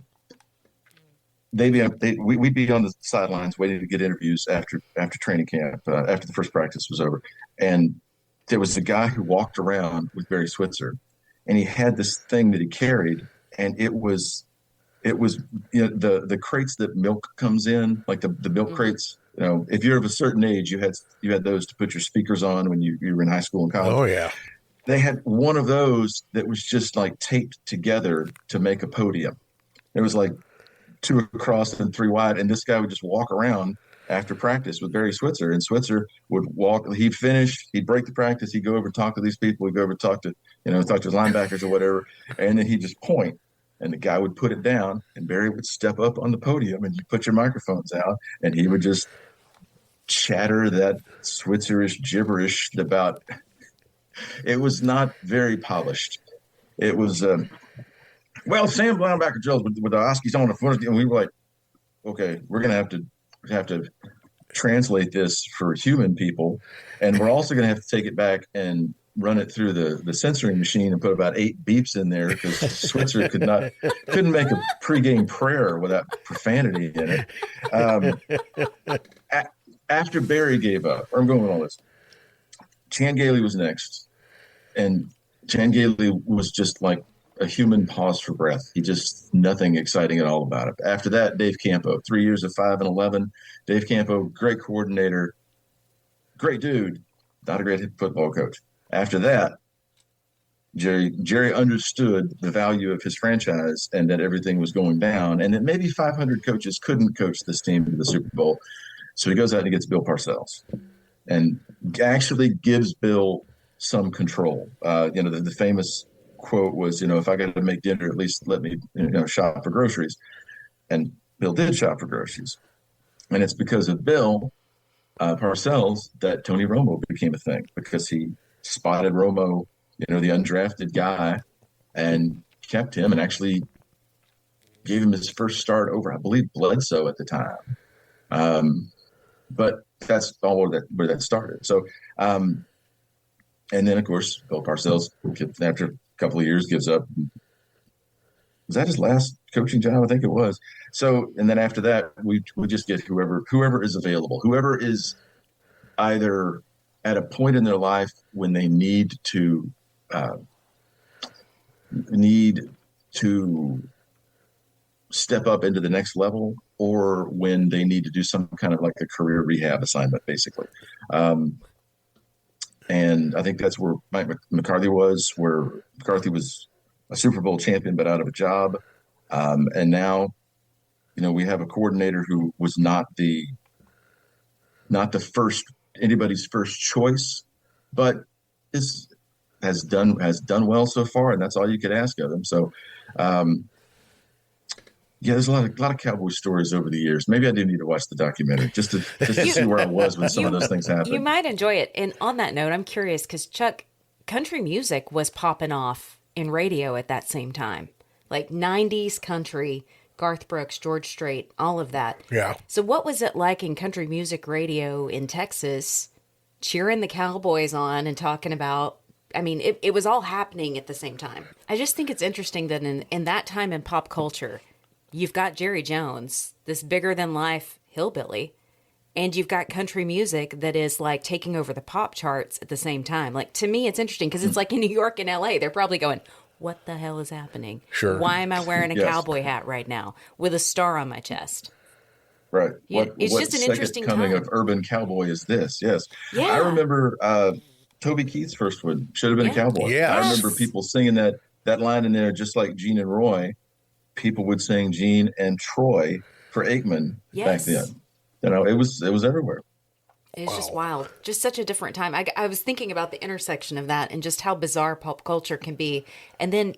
we'd be on the sidelines waiting to get interviews after training camp, after the first practice was over. And there was a guy who walked around with Barry Switzer, and he had this thing that he carried, and it was the crates that milk comes in, like the milk crates. If you're of a certain age, you had those to put your speakers on when you were in high school and college. Oh yeah. They had one of those that was just like taped together to make a podium. It was like 2 across and 3 wide. And this guy would just walk around after practice with Barry Switzer. And Switzer would walk, he'd finish, he'd break the practice. He'd go over and talk to these people. He'd go over and talk to his linebackers or whatever. And then he'd just point. and the guy would put it down, and Barry would step up on the podium, and you put your microphones out, and he would just chatter that Switzerish gibberish about. It was not very polished. It was, well, Sam Linebacker Jones with the Oskies on the front, and we were like, okay, we're gonna have to translate this for human people, and we're also gonna have to take it back and run it through the censoring machine and put about 8 beeps in there because Switzer couldn't make a pregame prayer without profanity in it. After Barry gave up, or I'm going with all this, Chan Gailey was next, and Chan Gailey was just like a human pause for breath. He just nothing exciting at all about it. After that, Dave Campo, 3 years of 5 and 11. Dave Campo, great coordinator, great dude, not a great football coach. After that, Jerry understood the value of his franchise and that everything was going down, and that maybe 500 coaches couldn't coach this team to the Super Bowl. So he goes out and gets Bill Parcells, and actually gives Bill some control. The famous quote was, if I got to make dinner, at least let me, shop for groceries. And Bill did shop for groceries. And it's because of Bill Parcells that Tony Romo became a thing, because he spotted Romo, the undrafted guy, and kept him and actually gave him his first start over, I believe, Bledsoe at the time. But that's all where that started. So, and then, of course, Bill Parcells, after a couple of years, gives up. Was that his last coaching job? I think it was. So, and then after that, we just get whoever is available, whoever is either at a point in their life when they need to step up into the next level, or when they need to do some kind of like a career rehab assignment, basically. And I think that's where Mike McCarthy was, where McCarthy was a Super Bowl champion, but out of a job. And now, we have a coordinator who was not anybody's first choice, but has done well so far, and that's all you could ask of him. So, there's a lot of Cowboy stories over the years. Maybe I do need to watch the documentary just to see where I was when some of those things happened. You might enjoy it. And on that note, I'm curious because Chuck, country music was popping off in radio at that same time, like 90s country, Garth Brooks, George Strait, all of that. Yeah. So what was it like in country music radio in Texas, cheering the Cowboys on and talking about? I mean, it was all happening at the same time. I just think it's interesting that in that time in pop culture, you've got Jerry Jones, this bigger than life hillbilly, and you've got country music that is like taking over the pop charts at the same time. Like, to me, it's interesting because it's like in New York and LA, they're probably going, what the hell is happening? Sure. Why am I wearing a cowboy hat right now with a star on my chest? Right. It's just an interesting coming time. of urban cowboy is this? Yes. Yeah. I remember Toby Keith's first one, Should Have Been a Cowboy. Yes. I remember people singing that line in there, just like Gene and Roy. People would sing Gene and Troy for Aikman back then. It was everywhere. It's just wild. Just such a different time. I was thinking about the intersection of that and just how bizarre pop culture can be. And then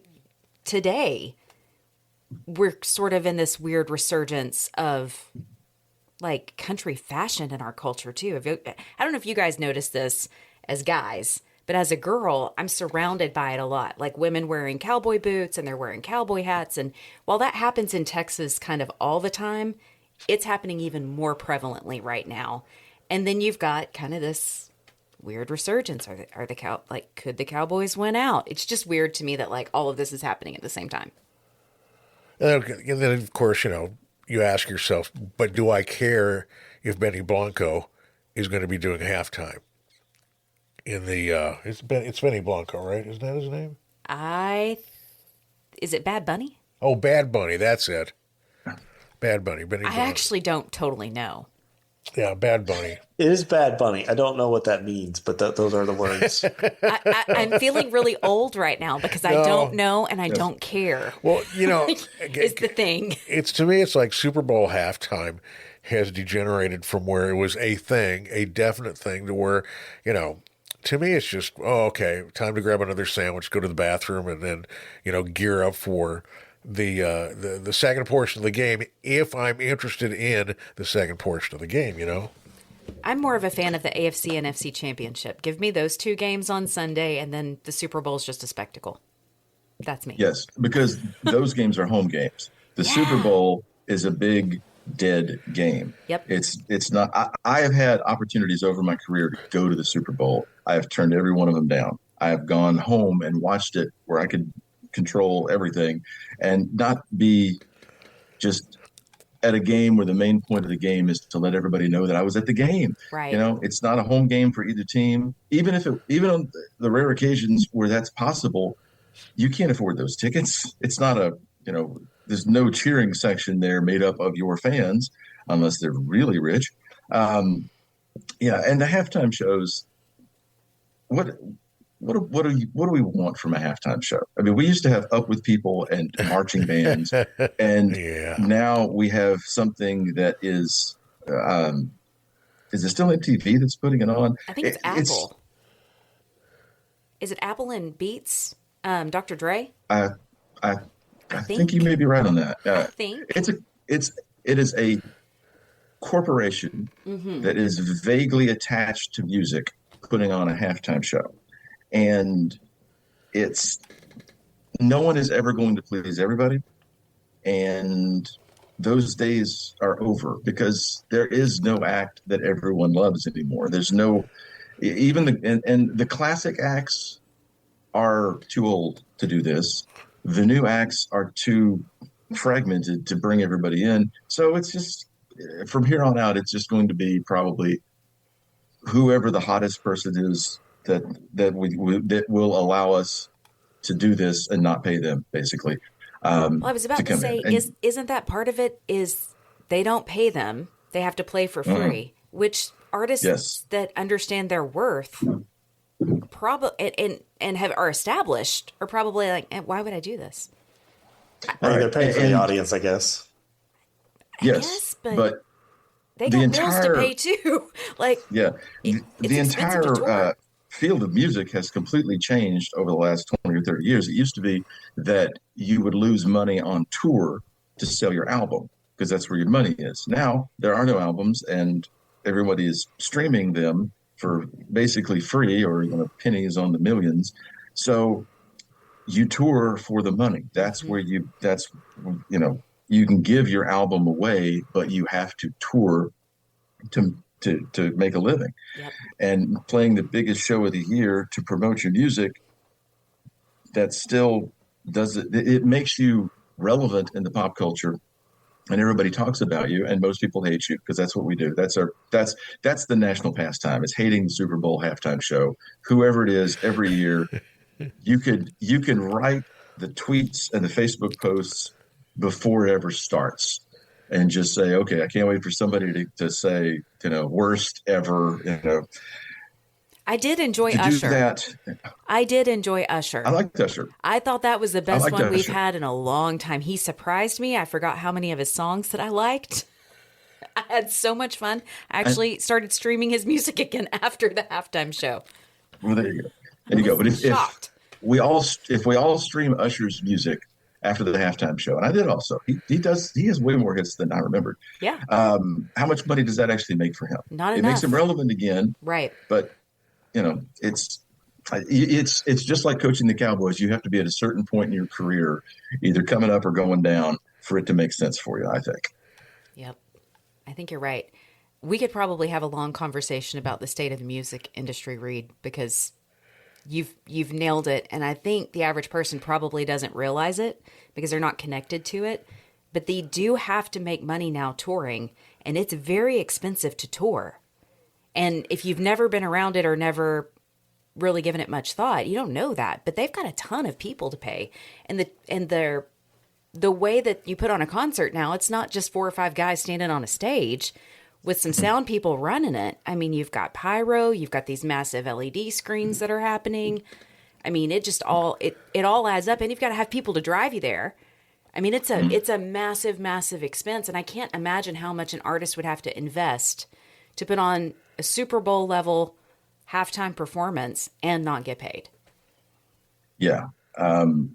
today, we're sort of in this weird resurgence of like country fashion in our culture too. I don't know if you guys noticed this as guys, but as a girl, I'm surrounded by it a lot. Like women wearing cowboy boots and they're wearing cowboy hats. And while that happens in Texas kind of all the time, it's happening even more prevalently right now. And then you've got kind of this weird resurgence. Could the Cowboys win out? It's just weird to me that like all of this is happening at the same time. And then of course, you ask yourself, but do I care if Benny Blanco is going to be doing halftime in the? It's Benny Blanco, right? Isn't that his name? Is it Bad Bunny? Oh, Bad Bunny. That's it. Bad Bunny. Benny Blanco. I actually don't totally know. Yeah, Bad Bunny. It is Bad Bunny. I don't know what that means, but those are the words. I'm feeling really old right now because I don't know and I don't care. Well, it's the thing. To me, it's like Super Bowl halftime has degenerated from where it was a thing, a definite thing, to where, to me, it's just, okay, time to grab another sandwich, go to the bathroom, and then, gear up for the second portion of the game if I'm interested in the second portion of the game, you know? I'm more of a fan of the AFC and NFC Championship. Give me those two games on Sunday, and then the Super Bowl is just a spectacle. That's me. Yes, because those games are home games. The Super Bowl is a big dead game. Yep. It's not. I have had opportunities over my career to go to the Super Bowl. I have turned every one of them down. I have gone home and watched it where I could control everything and not be just at a game where the main point of the game is to let everybody know that I was at the game. Right. You know, it's not a home game for either team. Even on the rare occasions where that's possible, you can't afford those tickets. It's not there's no cheering section there made up of your fans unless they're really rich. And the halftime shows, what do we want from a halftime show? I mean, we used to have Up With People and marching bands, and now we have something that is it still MTV that's putting it on? I think it's Apple. Is it Apple and Beats? Dr. Dre? I think you may be right on that. I think it is a corporation that is vaguely attached to music putting on a halftime show. And no one is ever going to please everybody. And those days are over because there is no act that everyone loves anymore. There's no, even the classic acts are too old to do this. The new acts are too fragmented to bring everybody in. So it's just, from here on out, it's just going to be probably whoever the hottest person is that will allow us to do this and not pay them, basically. Well, I was about to say, isn't that part of it? Is they don't pay them; they have to play for free. Which artists that understand their worth, probably and are established, are probably like, why would I do this? I mean, they're paying for the audience, I guess. Yes, but they got bills to pay too. The entire field of music has completely changed over the last 20 or 30 years. It used to be that you would lose money on tour to sell your album because that's where your money is. Now there are no albums and everybody is streaming them for basically free or pennies on the millions. So you tour for the money. That's where you can give your album away, but you have to tour to make a living. Yep. And playing the biggest show of the year to promote your music, that still does it makes you relevant in the pop culture, and everybody talks about you, and most people hate you because that's what we do. That's the national pastime. It's hating the Super Bowl halftime show. Whoever it is, every year, you can write the tweets and the Facebook posts before it ever starts. And just say, okay, I can't wait for somebody to say, worst ever, I did enjoy Usher. I did enjoy Usher. I liked Usher. I thought that was the best one we've Usher. had in a long time. He surprised me. I forgot how many of his songs that I liked. I had so much fun. I actually started streaming his music again after the halftime show. Well, there you go. There you go. But if we all stream Usher's music after the halftime show, and I did also. He has way more hits than I remembered. Yeah. How much money does that actually make for him? Not it enough. Makes him relevant again. Right. But it's just like coaching the Cowboys. You have to be at a certain point in your career, either coming up or going down, for it to make sense for you, I think. Yep. I think you're right. We could probably have a long conversation about the state of the music industry, Reed, because you've nailed it. And I think the average person probably doesn't realize it because they're not connected to it. But they do have to make money now touring, and it's very expensive to tour. And if you've never been around it or never really given it much thought, you don't know that. But they've got a ton of people to pay. And the way that you put on a concert now, it's not just 4 or 5 guys standing on a stage with some sound people running it. I mean, you've got pyro, you've got these massive LED screens that are happening. I mean, it all adds up, and you've got to have people to drive you there. I mean, it's a massive, massive expense, and I can't imagine how much an artist would have to invest to put on a Super Bowl level halftime performance and not get paid. Yeah,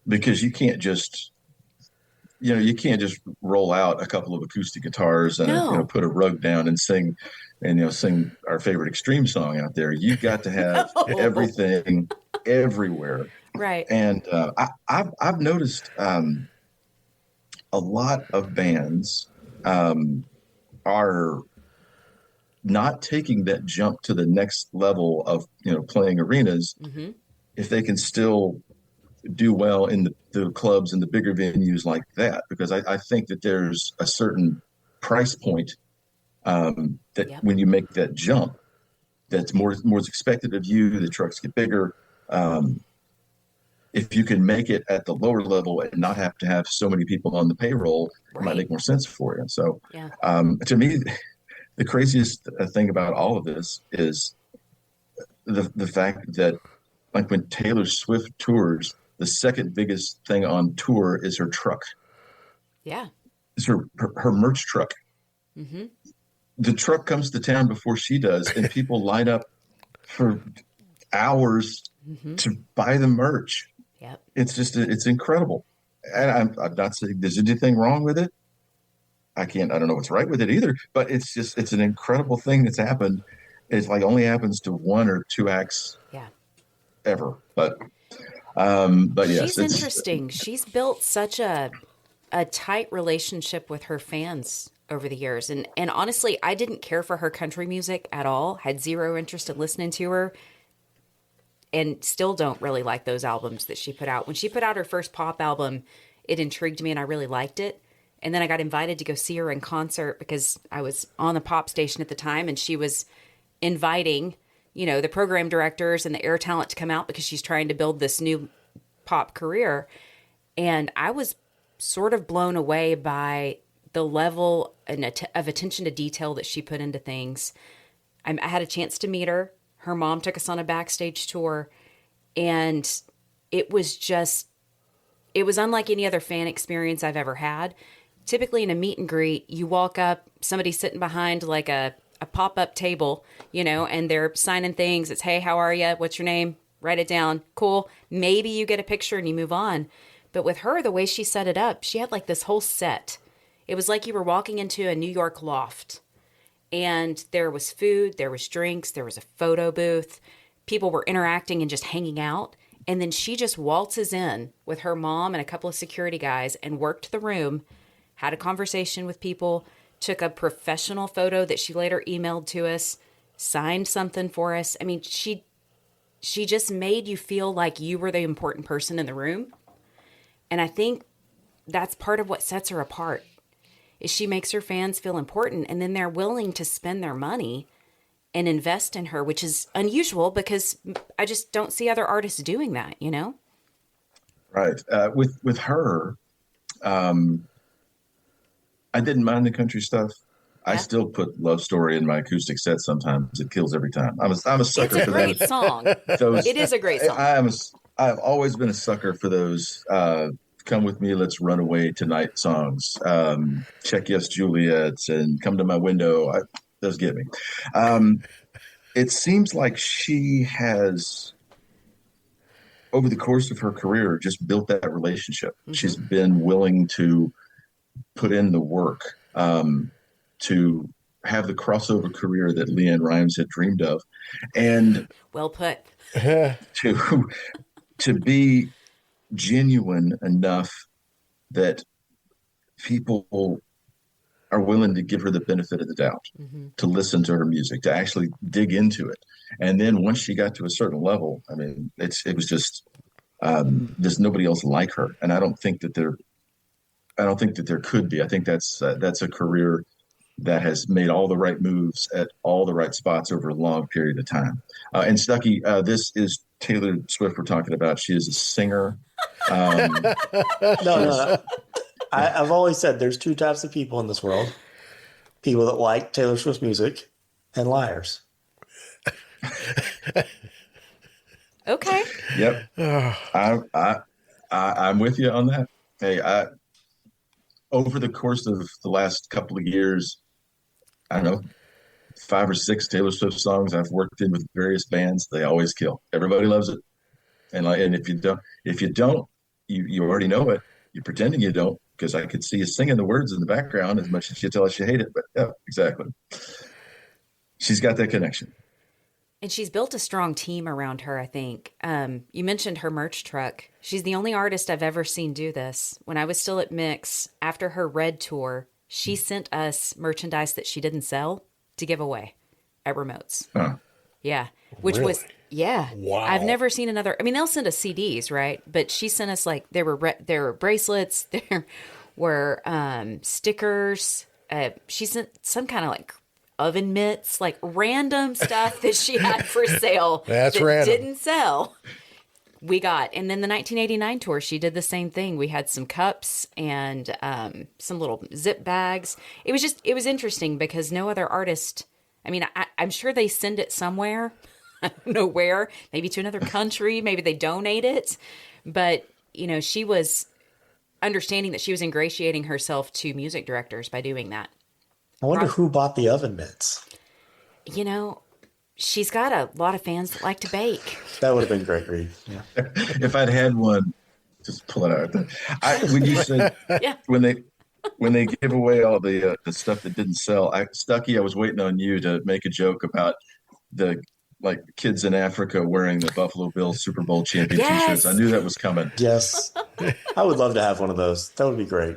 because you can't just you can't just roll out a couple of acoustic guitars and No. put a rug down and sing sing our favorite extreme song out there. You've got to have No. everything everywhere. Right. And I've noticed a lot of bands are not taking that jump to the next level of playing arenas Mm-hmm. if they can still do well in the clubs and the bigger venues like that, because I think that there's a certain price point that Yep. when you make that jump, that's more is expected of you. The trucks get bigger. If you can make it at the lower level and not have to have so many people on the payroll, it might Right. make more sense for you. So, Yeah. to me, the craziest thing about all of this is the fact that, like, when Taylor Swift tours, the second biggest thing on tour is her truck. Yeah. It's her merch truck. Mm-hmm. The truck comes to town before she does, and people line up for hours Mm-hmm. to buy the merch. Yep. It's just it's incredible. And I'm not saying there's anything wrong with it. I don't know what's right with it either, but it's an incredible thing that's happened. It's like only happens to one or two acts Yeah. ever. But yes, She's interesting. She's built such a tight relationship with her fans over the years. And honestly, I didn't care for her country music at all. Had zero interest in listening to her. And still don't really like those albums that she put out. When she put out her first pop album, it intrigued me and I really liked it. And then I got invited to go see her in concert because I was on the pop station at the time, and she was inviting, the program directors and the air talent to come out because she's trying to build this new pop career. And I was sort of blown away by the level of attention to detail that she put into things. I had a chance to meet her. Her mom took us on a backstage tour, and it was unlike any other fan experience I've ever had. Typically in a meet and greet, you walk up, somebody's sitting behind like a pop-up table, and they're signing things. It's, hey, how are you? What's your name? Write it down. Cool. Maybe you get a picture and you move on. But with her, the way she set it up, she had like this whole set. It was like you were walking into a New York loft. And there was food, there was drinks, there was a photo booth. People were interacting and just hanging out. And then she just waltzes in with her mom and a couple of security guys and worked the room, had a conversation with people, took a professional photo that she later emailed to us, signed something for us. I mean, she just made you feel like you were the important person in the room. And I think that's part of what sets her apart. Is she makes her fans feel important, and then they're willing to spend their money and invest in her, which is unusual because I just don't see other artists doing that, right. With her, I didn't mind the country stuff. I Yeah. still put Love Story in my acoustic set sometimes. It kills every time. I'm a sucker It's a for great song. those. It is a great song. I've always been a sucker for those Come With Me, Let's Run Away Tonight songs. Check Yes Juliet and Come to My Window. Those get me. It seems like she has, over the course of her career, just built that relationship. Mm-hmm. She's been willing to put in the work to have the crossover career that Leanne Rimes had dreamed of. And well put. to be genuine enough that people are willing to give her the benefit of the doubt, mm-hmm. to listen to her music, to actually dig into it. And then once she got to a certain level, I mean, it was just there's nobody else like her. And I don't think that there could be. I think that's a career that has made all the right moves at all the right spots over a long period of time. And Stuckey, this is Taylor Swift we're talking about. She is a singer. No. I've always said there's two types of people in this world: people that like Taylor Swift music and liars. Okay. Yep. I'm with you on that. Hey, over the course of the last couple of years, I don't know, 5 or 6 Taylor Swift songs I've worked in with various bands. They always kill. Everybody loves it. And if you don't, you already know it. You're pretending you don't, because I could see you singing the words in the background as much as you tell us you hate it. But yeah, exactly. She's got that connection. And she's built a strong team around her, I think. You mentioned her merch truck. She's the only artist I've ever seen do this. When I was still at Mix, after her Red tour, she sent us merchandise that she didn't sell to give away at Remotes. Huh. Yeah. Which Really? was, yeah. Wow. I've never seen another. I mean, they'll send us CDs, right? But she sent us there were bracelets, there were stickers. She sent some kind of oven mitts, random stuff that she had for sale That's that random. didn't sell. We got, and then the 1989 tour, she did the same thing. We had some cups and some little zip bags. It was interesting because no other artist. I mean, I'm sure they send it somewhere. I don't know where. Maybe to another country. Maybe they donate it. But she was understanding that she was ingratiating herself to music directors by doing that. I wonder who bought the oven mitts. She's got a lot of fans that like to bake. That would have been great, Reed. Yeah. If I'd had one, just pull it out. When you said Yeah. when they give away all the stuff that didn't sell, Stuckey, I was waiting on you to make a joke about the kids in Africa wearing the Buffalo Bills Super Bowl champion Yes. t-shirts. I knew that was coming. Yes. I would love to have one of those. That would be great.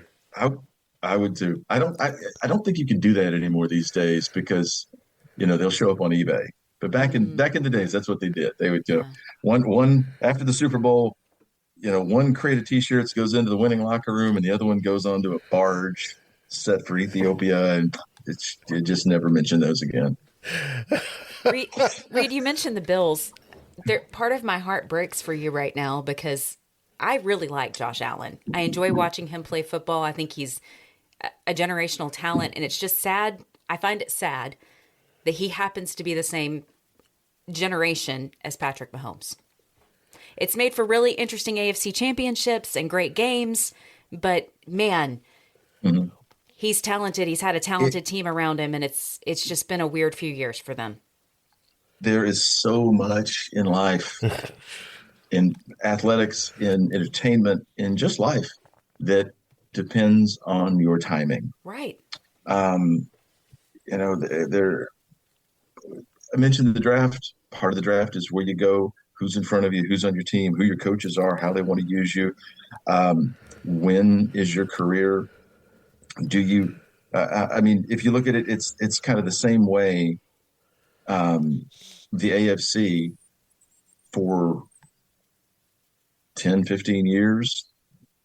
I would too. I don't think you can do that anymore these days because they'll show up on eBay. But back in the days, that's what they did. They would one after the Super Bowl, one crate of t-shirts goes into the winning locker room and the other one goes onto a barge set for Ethiopia, and it just never mentioned those again. Reed, you mentioned the Bills. Part of my heart breaks for you right now because I really like Josh Allen. I enjoy watching him play football. I think he's a generational talent, and it's just sad. I find it sad that he happens to be the same generation as Patrick Mahomes. It's made for really interesting AFC championships and great games, but man, he's talented. He's had a talented team around him, and it's just been a weird few years for them. There is so much in life, in athletics, in entertainment, in just life that depends on your timing. Right. I mentioned the draft. Part of the draft is where you go, who's in front of you, who's on your team, who your coaches are, how they want to use you. When is your career? Do you? If you look at it, it's kind of the same way. The AFC for 10, 15 years,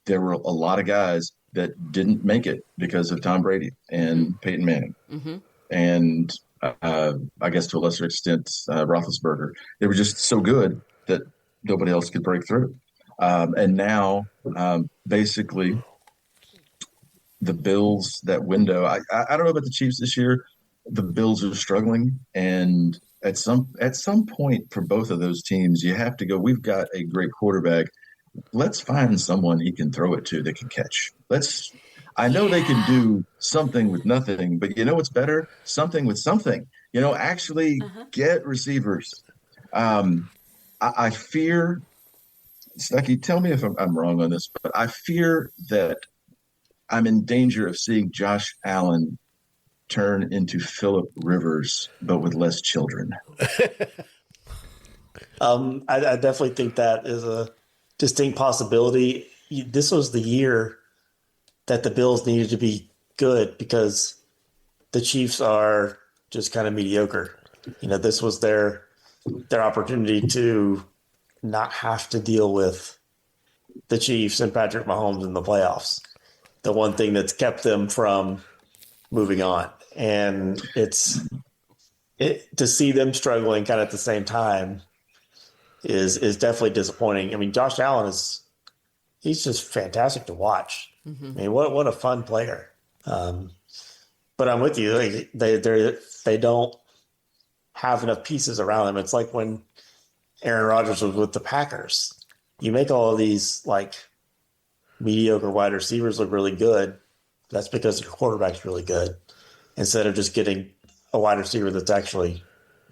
there were a lot of guys that didn't make it because of Tom Brady and Peyton Manning. Mm-hmm. And I guess to a lesser extent, Roethlisberger. They were just so good that nobody else could break through. And now, basically, the Bills, that window, I don't know about the Chiefs this year. The Bills are struggling. And at some point for both of those teams, you have to go, we've got a great quarterback. Let's find someone he can throw it to that can catch. I know they can do something with nothing, but you know what's better? Something with something. Actually get receivers. I fear, Stuckey, tell me if I'm wrong on this, but I fear that I'm in danger of seeing Josh Allen turn into Phillip Rivers, but with less children. I definitely think that is a distinct possibility. This was the year that the Bills needed to be good because the Chiefs are just kind of mediocre. This was their opportunity to not have to deal with the Chiefs and Patrick Mahomes in the playoffs. The one thing that's kept them from moving on. And to see them struggling kind of at the same time is definitely disappointing. I mean, Josh Allen he's just fantastic to watch. Mm-hmm. I mean, what a fun player. But I'm with you. They don't have enough pieces around them. It's like when Aaron Rodgers was with the Packers. You make all of these mediocre wide receivers look really good. That's because your quarterback's really good, instead of just getting a wide receiver that's actually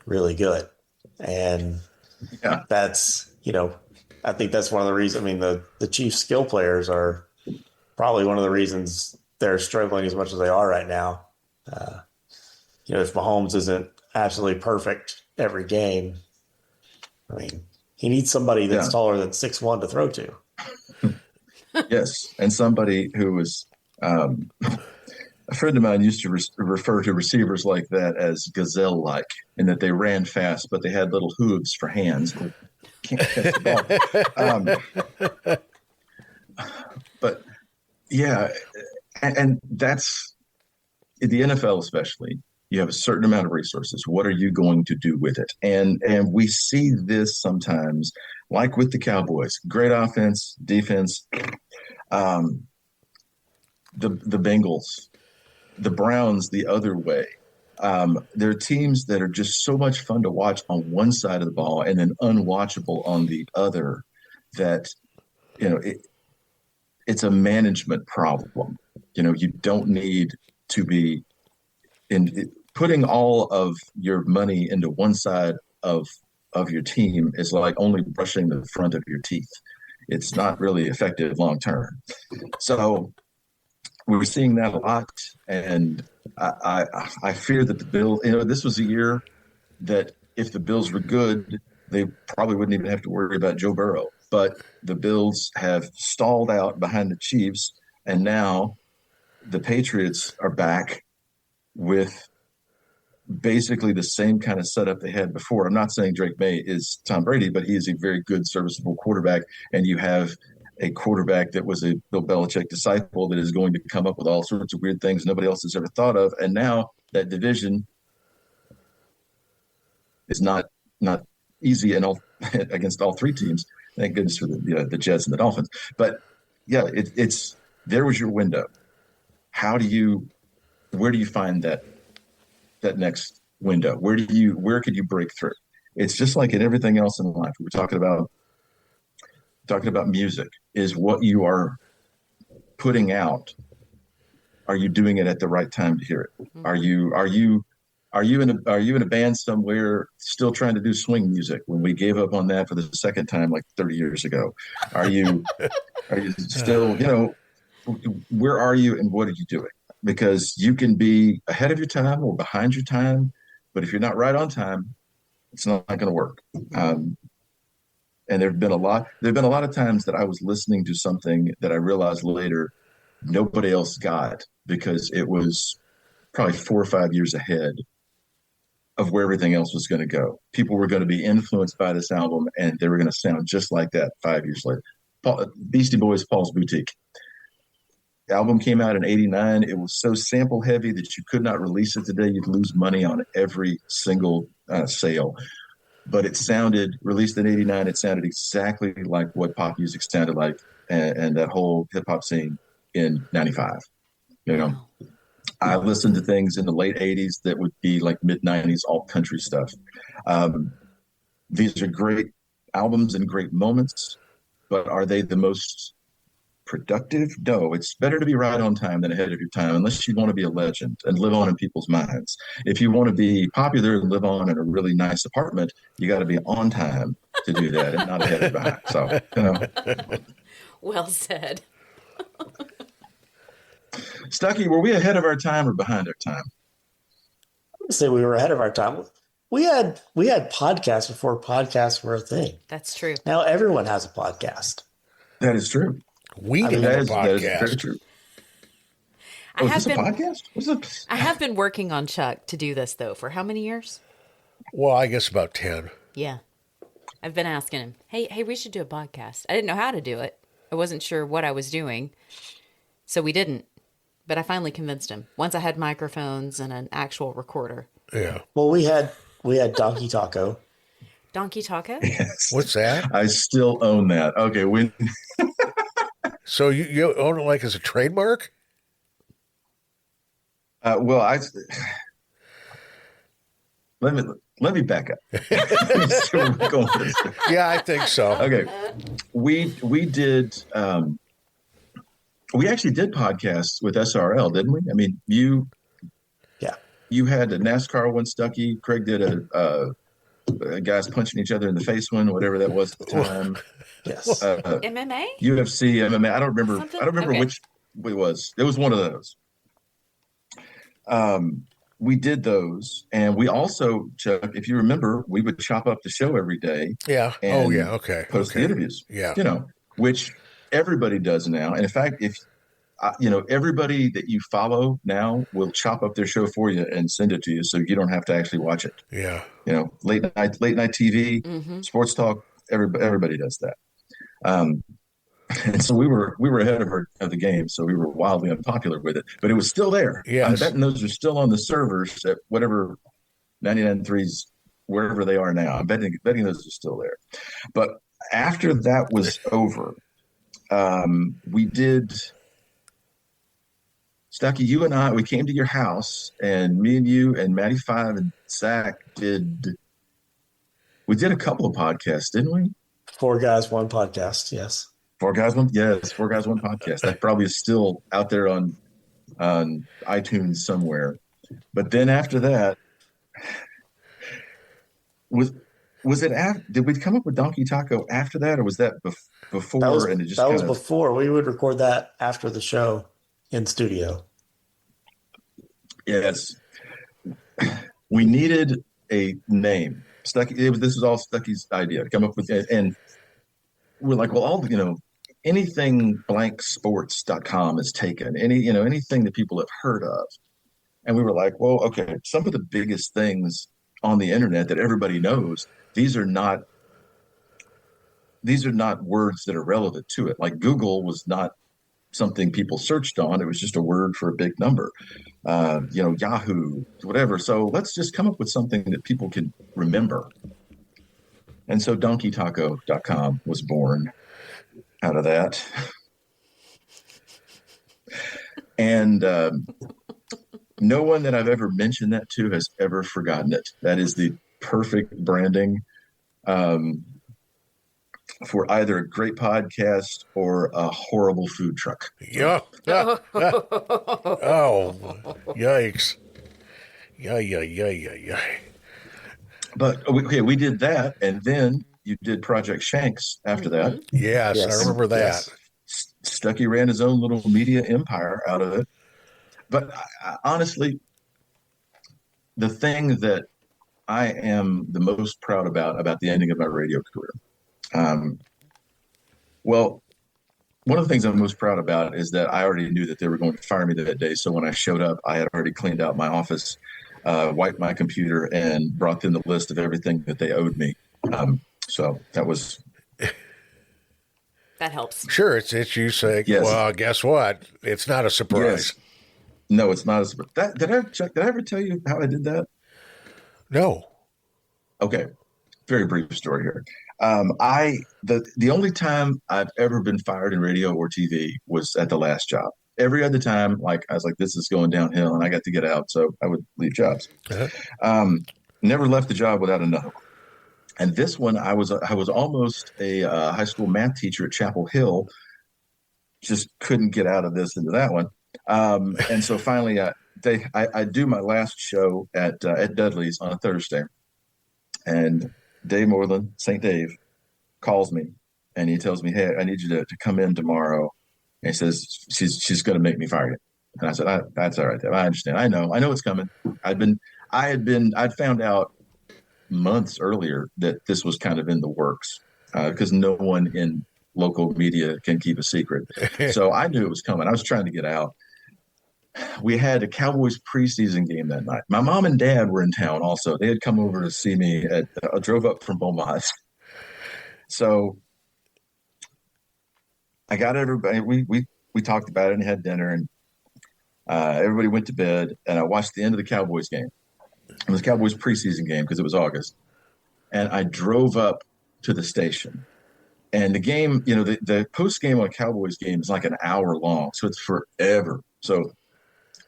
really good. And that's, I think that's one of the reasons. I mean, the Chiefs skill players are probably one of the reasons they're struggling as much as they are right now. If Mahomes isn't absolutely perfect every game, I mean, he needs somebody that's taller than 6'1" to throw to. Yes, and somebody who was a friend of mine used to refer to receivers like that as gazelle-like, in that they ran fast, but they had little hooves for hands. Can't catch the ball. But yeah, and that's in the NFL especially. You have a certain amount of resources. What are you going to do with it? And we see this sometimes, like with the Cowboys. Great offense, defense. The Bengals, the Browns the other way. There are teams that are just so much fun to watch on one side of the ball and then unwatchable on the other, that it's a management problem. You don't need to be putting all of your money into one side of your team is like only brushing the front of your teeth. It's not really effective long term. So we're seeing that a lot, and I fear that the Bills. This was a year that if the Bills were good, they probably wouldn't even have to worry about Joe Burrow. But the Bills have stalled out behind the Chiefs, and now the Patriots are back with basically the same kind of setup they had before. I'm not saying Drake May is Tom Brady, but he is a very good, serviceable quarterback. And you have a quarterback that was a Bill Belichick disciple that is going to come up with all sorts of weird things nobody else has ever thought of. And now that division is not easy against all three teams. Thank goodness for the Jets and the Dolphins. But yeah, it's there was your window. Where do you find that next window? Where could you break through? It's just like in everything else in life. We're talking about music. Is what you are putting out, are you doing it at the right time to hear it? Mm-hmm. Are you in a band somewhere still trying to do swing music when we gave up on that for the second time like 30 years ago? Are you still, where are you and what are you doing? Because you can be ahead of your time or behind your time, but if you're not right on time, it's not going to work. And there've been a lot of times that I was listening to something that I realized later nobody else got, because it was probably 4 or 5 years ahead of where everything else was going to go. People were going to be influenced by this album, and they were going to sound just like that 5 years later. Beastie Boys, Paul's Boutique. The album came out in '89. It was so sample heavy that you could not release it today. You'd lose money on every single sale. But it released in '89, it sounded exactly like what pop music sounded like, and that whole hip hop scene in '95. I listened to things in the late '80s that would be like mid '90s alt country stuff. These are great albums and great moments, but are they the most productive? No. It's better to be right on time than ahead of your time, unless you want to be a legend and live on in people's minds. If you want to be popular and live on in a really nice apartment, you got to be on time to do that and not ahead or behind. So, Well said. Stuckey, were we ahead of our time or behind our time? I would say we were ahead of our time. We had podcasts before podcasts were a thing. That's true. Now everyone has a podcast. That is true. We didn't have a podcast. That is very true. I have been, a podcast? What's it? I have been working on Chuck to do this, though, for how many years? Well, I guess about 10. Yeah. I've been asking him, hey, we should do a podcast. I didn't know how to do it. I wasn't sure what I was doing. So we didn't. But I finally convinced him. Once I had microphones and an actual recorder. Yeah. Well, we had Donkey Taco. Donkey Taco? Yes. What's that? I still own that. Okay. So you own it like as a trademark? Well, let me back up. See where we're going with this. Yeah, I think so. Okay. We did we actually did podcasts with SRL, didn't we? I mean, you had a NASCAR one, Stuckey. Craig did a guys punching each other in the face one, whatever that was at the time. Yes. MMA? UFC, MMA. I don't remember okay. which. It was one of those. We did those, and we also, Chuck, if you remember, we would chop up the show every day. Yeah. Oh, and yeah. Okay. post the interviews. Yeah. Which everybody does now. And in fact, if everybody that you follow now will chop up their show for you and send it to you, so you don't have to actually watch it. Yeah. Late night TV, sports talk. Everybody does that. And so we were ahead of the game, so we were wildly unpopular with it, but it was still there. Yes. I'm betting those are still on the servers at whatever 99.3s, wherever they are now. I'm betting those are still there. But after that was over, we did. Stuckey, you and I, we came to your house, and me and you and Matty Five and Zach we did a couple of podcasts, didn't we? 4 Guys, 1 Podcast. Yes. 4 Guys, 1. Yes, 4 Guys, 1 Podcast. That probably is still out there on iTunes somewhere. But then after that, was it after? Did we come up with Donkey Taco after that, or was that before? That was before. We would record that after the show in studio. Yes, we needed a name. Stuckey. This was all Stuckey's idea to come up with, and we're like, well, anything blanksports.com is taken. Anything that people have heard of, and we were like, well, okay, some of the biggest things on the internet that everybody knows, these are not words that are relevant to it. Like Google was not something people searched on. It was just a word for a big number. Yahoo, whatever. So let's just come up with something that people can remember. And so donkeytaco.com was born out of that. And no one that I've ever mentioned that to has ever forgotten it. That is the perfect branding for either a great podcast or a horrible food truck. Yeah. Oh, yikes. Yeah. But okay, we did that, and then you did Project Shanks after that. Yes, I remember that. Yes. Stuckey ran his own little media empire out of it. But honestly, the thing that I am the most proud about the ending of my radio career, well, one of the things I'm most proud about is that I already knew that they were going to fire me that day. So when I showed up, I had already cleaned out my office, wiped my computer, and brought them the list of everything that they owed me. So that was... That helps. Sure, it's you saying, yes. Well, guess what? It's not a surprise. Yes. No, it's not a surprise. Did I ever tell you how I did that? No. Okay. Very brief story here. The only time I've ever been fired in radio or TV was at the last job. Every other time, I was like, this is going downhill, and I got to get out, so I would leave jobs. Uh-huh. Never left the job without another one. And this one, I was almost a high school math teacher at Chapel Hill. Just couldn't get out of this into that one. And so finally, I do my last show at Dudley's on a Thursday, and Dave Moreland, St. Dave, calls me, and he tells me, "Hey, I need you to come in tomorrow." And he says, "She's going to make me fire you." And I said, "That's all right, Dave. I understand. I know it's coming." I'd found out months earlier that this was kind of in the works because no one in local media can keep a secret. So I knew it was coming. I was trying to get out. We had a Cowboys preseason game that night. My mom and dad were in town also. They had come over to see me. I drove up from Beaumont. So I got everybody. We talked about it and had dinner, and everybody went to bed. And I watched the end of the Cowboys game. It was Cowboys preseason game because it was August. And I drove up to the station. And the game, the post game on a Cowboys game is like an hour long. So it's forever. So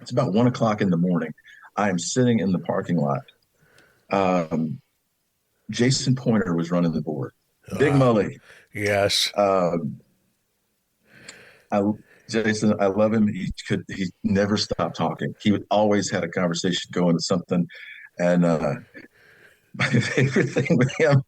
it's about 1:00 in the morning. I am sitting in the parking lot. Jason Pointer was running the board. Big Mully. Yes. Jason, I love him. He never stopped talking. He would always had a conversation going to something. And my favorite thing with him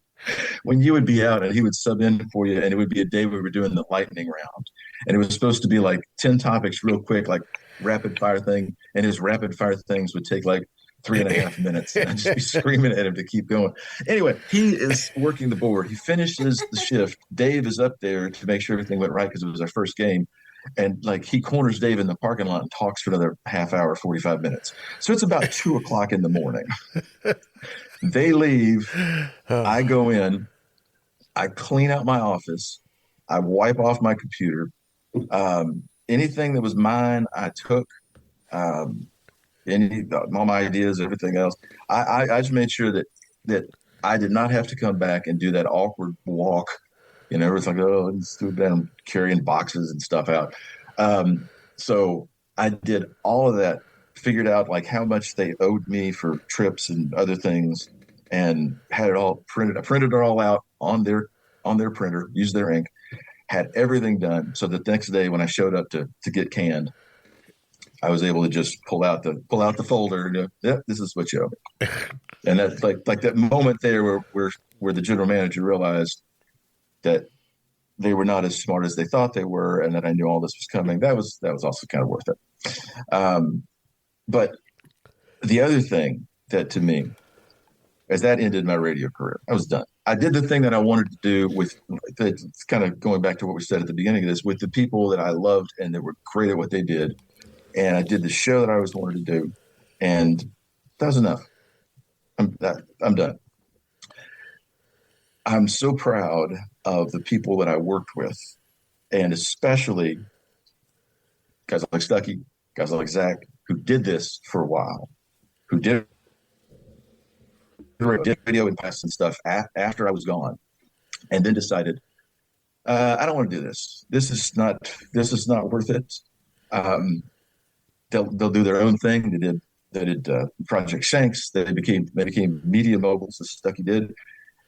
when you would be out and he would sub in for you, and it would be a day we were doing the lightning round, and it was supposed to be like 10 topics real quick, like rapid fire thing, and his rapid fire things would take like 3.5 minutes, and I'd just be screaming at him to keep going. Anyway, he is working the board. He finishes the shift. Dave is up there to make sure everything went right because it was our first game. And like he corners Dave in the parking lot and talks for another half hour, 45 minutes. So it's about 2 o'clock in the morning. They leave. I go in. I clean out my office. I wipe off my computer. Anything that was mine, I took. All my ideas, everything else. I just made sure that I did not have to come back and do that awkward walk. You know, it's like, oh, it's too bad I'm carrying boxes and stuff out. So I did all of that, figured out like how much they owed me for trips and other things, and had it all printed. I printed it all out on their printer, used their ink, had everything done. So the next day when I showed up to get canned, I was able to just pull out the folder and go, yeah, this is what you owe me. And that's like that moment there where the general manager realized that they were not as smart as they thought they were, and that I knew all this was coming. That was also kind of worth it. But the other thing that to me, as that ended my radio career, I was done. I did the thing that I wanted to do it's kind of going back to what we said at the beginning of this, with the people that I loved and that were great at what they did. And I did the show that I always wanted to do, and that was enough. I'm done. I'm so proud of the people that I worked with, and especially guys like Stuckey, guys like Zach, who did this for a while, who did video and press and stuff after I was gone, and then decided, I don't want to do this. This is not worth it. They'll do their own thing. They did Project Shanks. They became media moguls, as Stuckey did.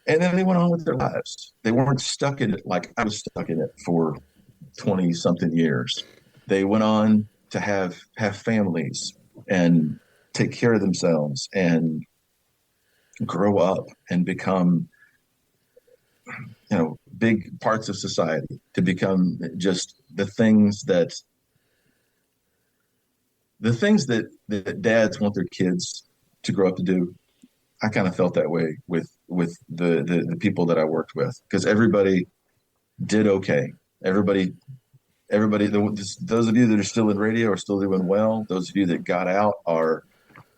And then they went on with their lives. They weren't stuck in it like I was stuck in it for 20-something years. They went on to have families and take care of themselves and grow up and become, big parts of society, to become just the things that dads want their kids to grow up to do. I kind of felt that way with the people that I worked with, because everybody did okay. Everybody, those of you that are still in radio are still doing well. Those of you that got out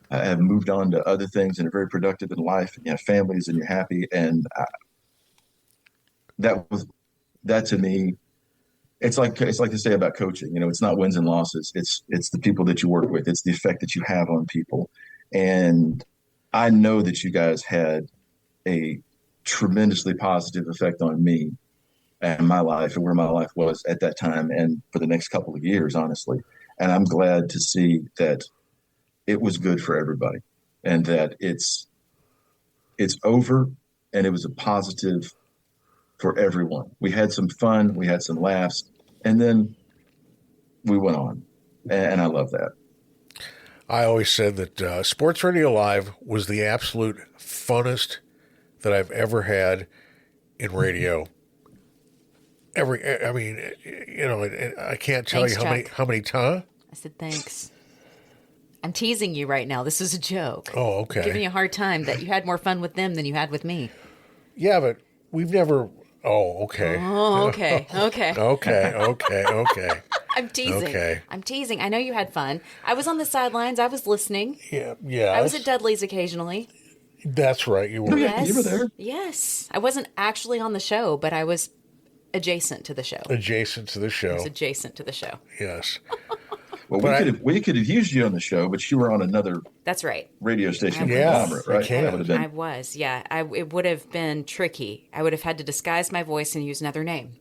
have moved on to other things and are very productive in life, and you have families and you're happy. And that to me, it's like they say about coaching. It's not wins and losses. It's the people that you work with. It's the effect that you have on people. And I know that you guys had a tremendously positive effect on me and my life and where my life was at that time and for the next couple of years, honestly. And I'm glad to see that it was good for everybody, and that it's over, and it was a positive for everyone. We had some fun, we had some laughs, and then we went on, and I love that. I always said that Sports Radio Live was the absolute funnest that I've ever had in radio. I can't tell Thanks, you Chuck. how many times. I said thanks. I'm teasing you right now. This is a joke. Oh, okay. I'm giving you a hard time that you had more fun with them than you had with me. Yeah, but we've never. Oh, okay. Oh, okay. Okay. Okay. I'm teasing. Okay. I'm teasing. I know you had fun. I was on the sidelines. I was listening. Yeah. I was at Dudley's occasionally. That's right. You were. Yes. You were there. Yes. I wasn't actually on the show, but I was adjacent to the show. Adjacent to the show. I was adjacent to the show. Yes. Well, we could have used you on the show, but you were on another That's right. radio station, Yeah, conglomerate, right? I That would have been. I was, yeah. It would have been tricky. I would have had to disguise my voice and use another name.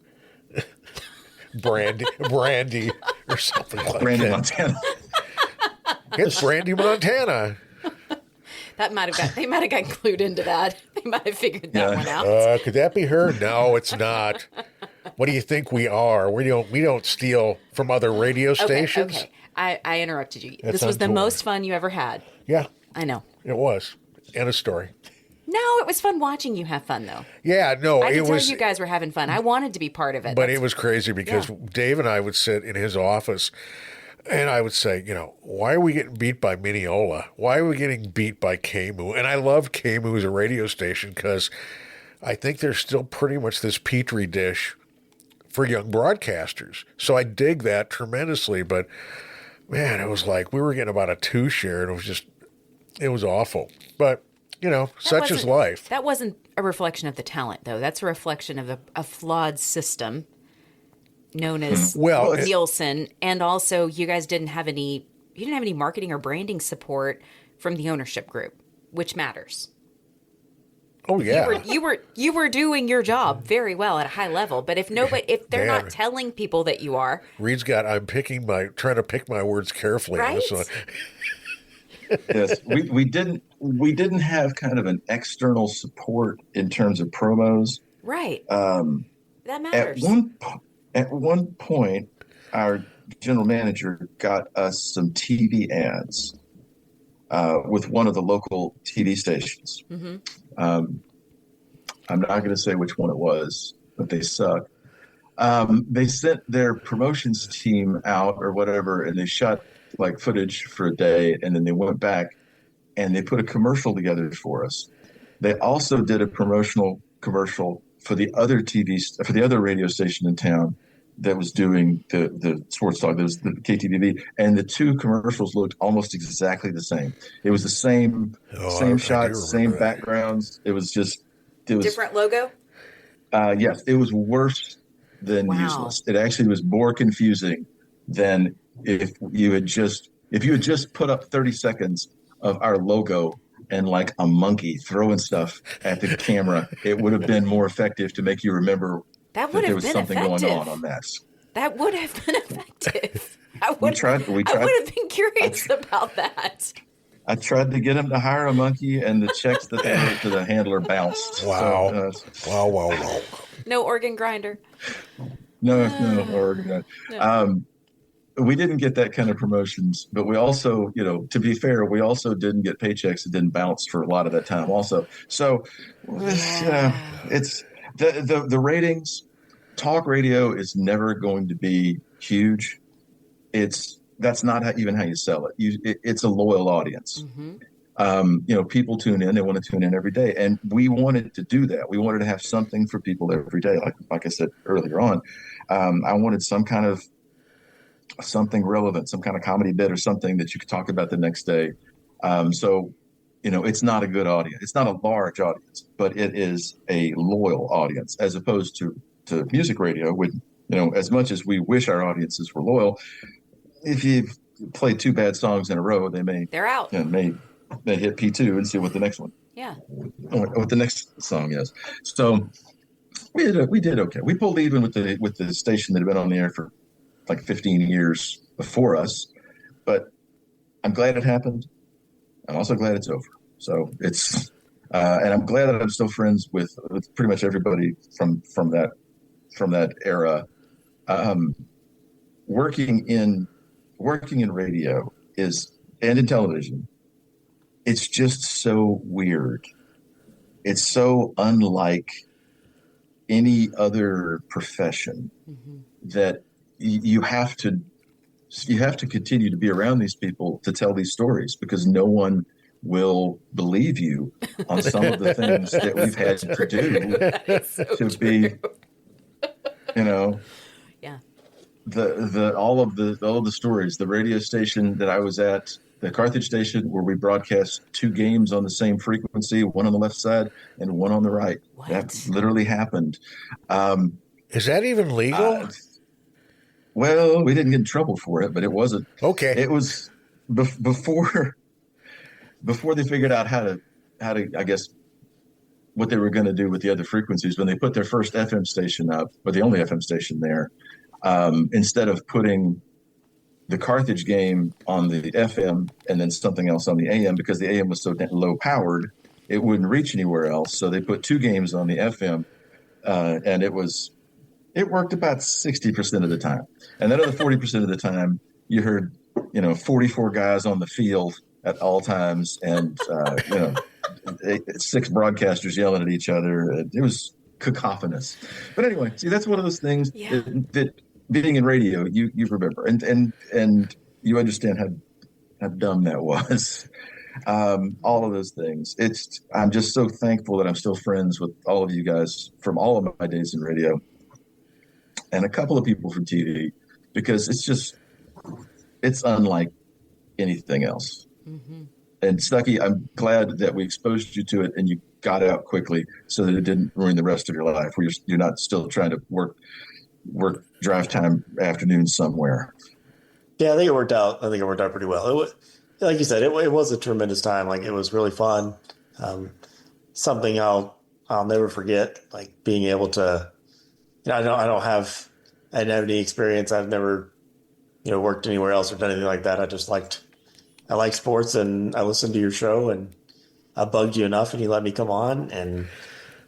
Brandy, or something like Brandy, that. Montana. It's Brandy, Montana. They might have got clued into that. They might have figured that one out. Could that be her? No, it's not. What do you think we are? We don't steal from other radio stations. Okay. I interrupted you. That's This was the untoward. most fun you ever had. Yeah, I know. it was. And a story. No, it was fun watching you have fun, though. Yeah, no, I it could tell was. you guys were having fun. I wanted to be part of it. But it was crazy because Yeah. Dave and I would sit in his office and I would say, why are we getting beat by Mineola? Why are we getting beat by KMOO? And I love KMOO as a radio station because I think they're still pretty much this petri dish for young broadcasters. So I dig that tremendously. But man, it was like we were getting about a 2 share and it was awful. But, such is life. That wasn't a reflection of the talent, though. That's a reflection of a flawed system known as Nielsen. And also, you guys didn't have any marketing or branding support from the ownership group, which matters. Oh yeah, you were doing your job very well at a high level. But if they're not telling people that you are, Reed's got. I'm trying to pick my words carefully. Right? Yes, we didn't have kind of an external support in terms of promos. Right. That matters. At one point, our general manager got us some TV ads with one of the local TV stations. Mm-hmm. I'm not going to say which one it was, but they suck. They sent their promotions team out or whatever, and they shot like footage for a day, and then they went back and they put a commercial together for us. They also did a promotional commercial for the other radio station in town that was doing the sports talk. There was the KTVB, and the two commercials looked almost exactly the same. It was the same shots, same backgrounds. It was Different logo. Yes, it was worse than useless. It actually was more confusing than if you had just put up 30 seconds of our logo and like a monkey throwing stuff at the camera. It would have been more effective to make you remember that there was something going on that. That would have been effective. I would have been curious about that. I tried to get him to hire a monkey, and the checks that they wrote to the handler bounced. Wow. So, Wow. No organ grinder. No organ grinder. We didn't get that kind of promotions, but we also, to be fair, we also didn't get paychecks that didn't bounce for a lot of that time also. So it's the ratings. Talk radio is never going to be huge. That's not even how you sell it. It's a loyal audience. Mm-hmm. People tune in. They want to tune in every day. And we wanted to do that. We wanted to have something for people every day. Like I said earlier on, I wanted some kind of something relevant, some kind of comedy bit or something that you could talk about the next day. So it's not a good audience. It's not a large audience, but it is a loyal audience as opposed to music radio. With, as much as we wish our audiences were loyal, if you play 2 bad songs in a row, they're out. May hit P2 and see what the next one. Yeah. What the next song is. So we did okay. We pulled even with the station that had been on the air for like 15 years before us, but I'm glad it happened. I'm also glad it's over. So it's, and I'm glad that I'm still friends with pretty much everybody from that era. Working in radio and in television, it's just so weird. It's so unlike any other profession that you have to continue to be around these people to tell these stories, because no one will believe you on some of the things that we've had to do to be, yeah. All of the stories. The radio station that I was at, the Carthage station, where we broadcast 2 games on the same frequency, one on the left side and one on the right. What? That literally happened. Is that even legal? Well, we didn't get in trouble for it, but it wasn't. Okay. It was before they figured out how to, I guess, what they were going to do with the other frequencies. When they put their first FM station up, or the only FM station there, instead of putting the Carthage game on the FM and then something else on the AM, because the AM was so low powered, it wouldn't reach anywhere else. So they put 2 games on the FM, and it worked about 60% of the time. And that other 40% of the time, you heard, 44 guys on the field at all times, and six broadcasters yelling at each other. It was cacophonous. But anyway, see, that's one of those things that being in radio, you remember, and you understand how dumb that was. All of those things. I'm just so thankful that I'm still friends with all of you guys from all of my days in radio, and a couple of people from TV, because it's unlike anything else. Mm-hmm. And Stuckey, I'm glad that we exposed you to it and you got out quickly so that it didn't ruin the rest of your life, where you're not still trying to work drive time afternoons somewhere. Yeah, I think it worked out. I think it worked out pretty well. Like you said, it was a tremendous time. Like, it was really fun. Something I'll never forget. Like, being able to, I didn't have any experience. I've never, worked anywhere else or done anything like that. I like sports, and I listened to your show, and I bugged you enough, and you let me come on, and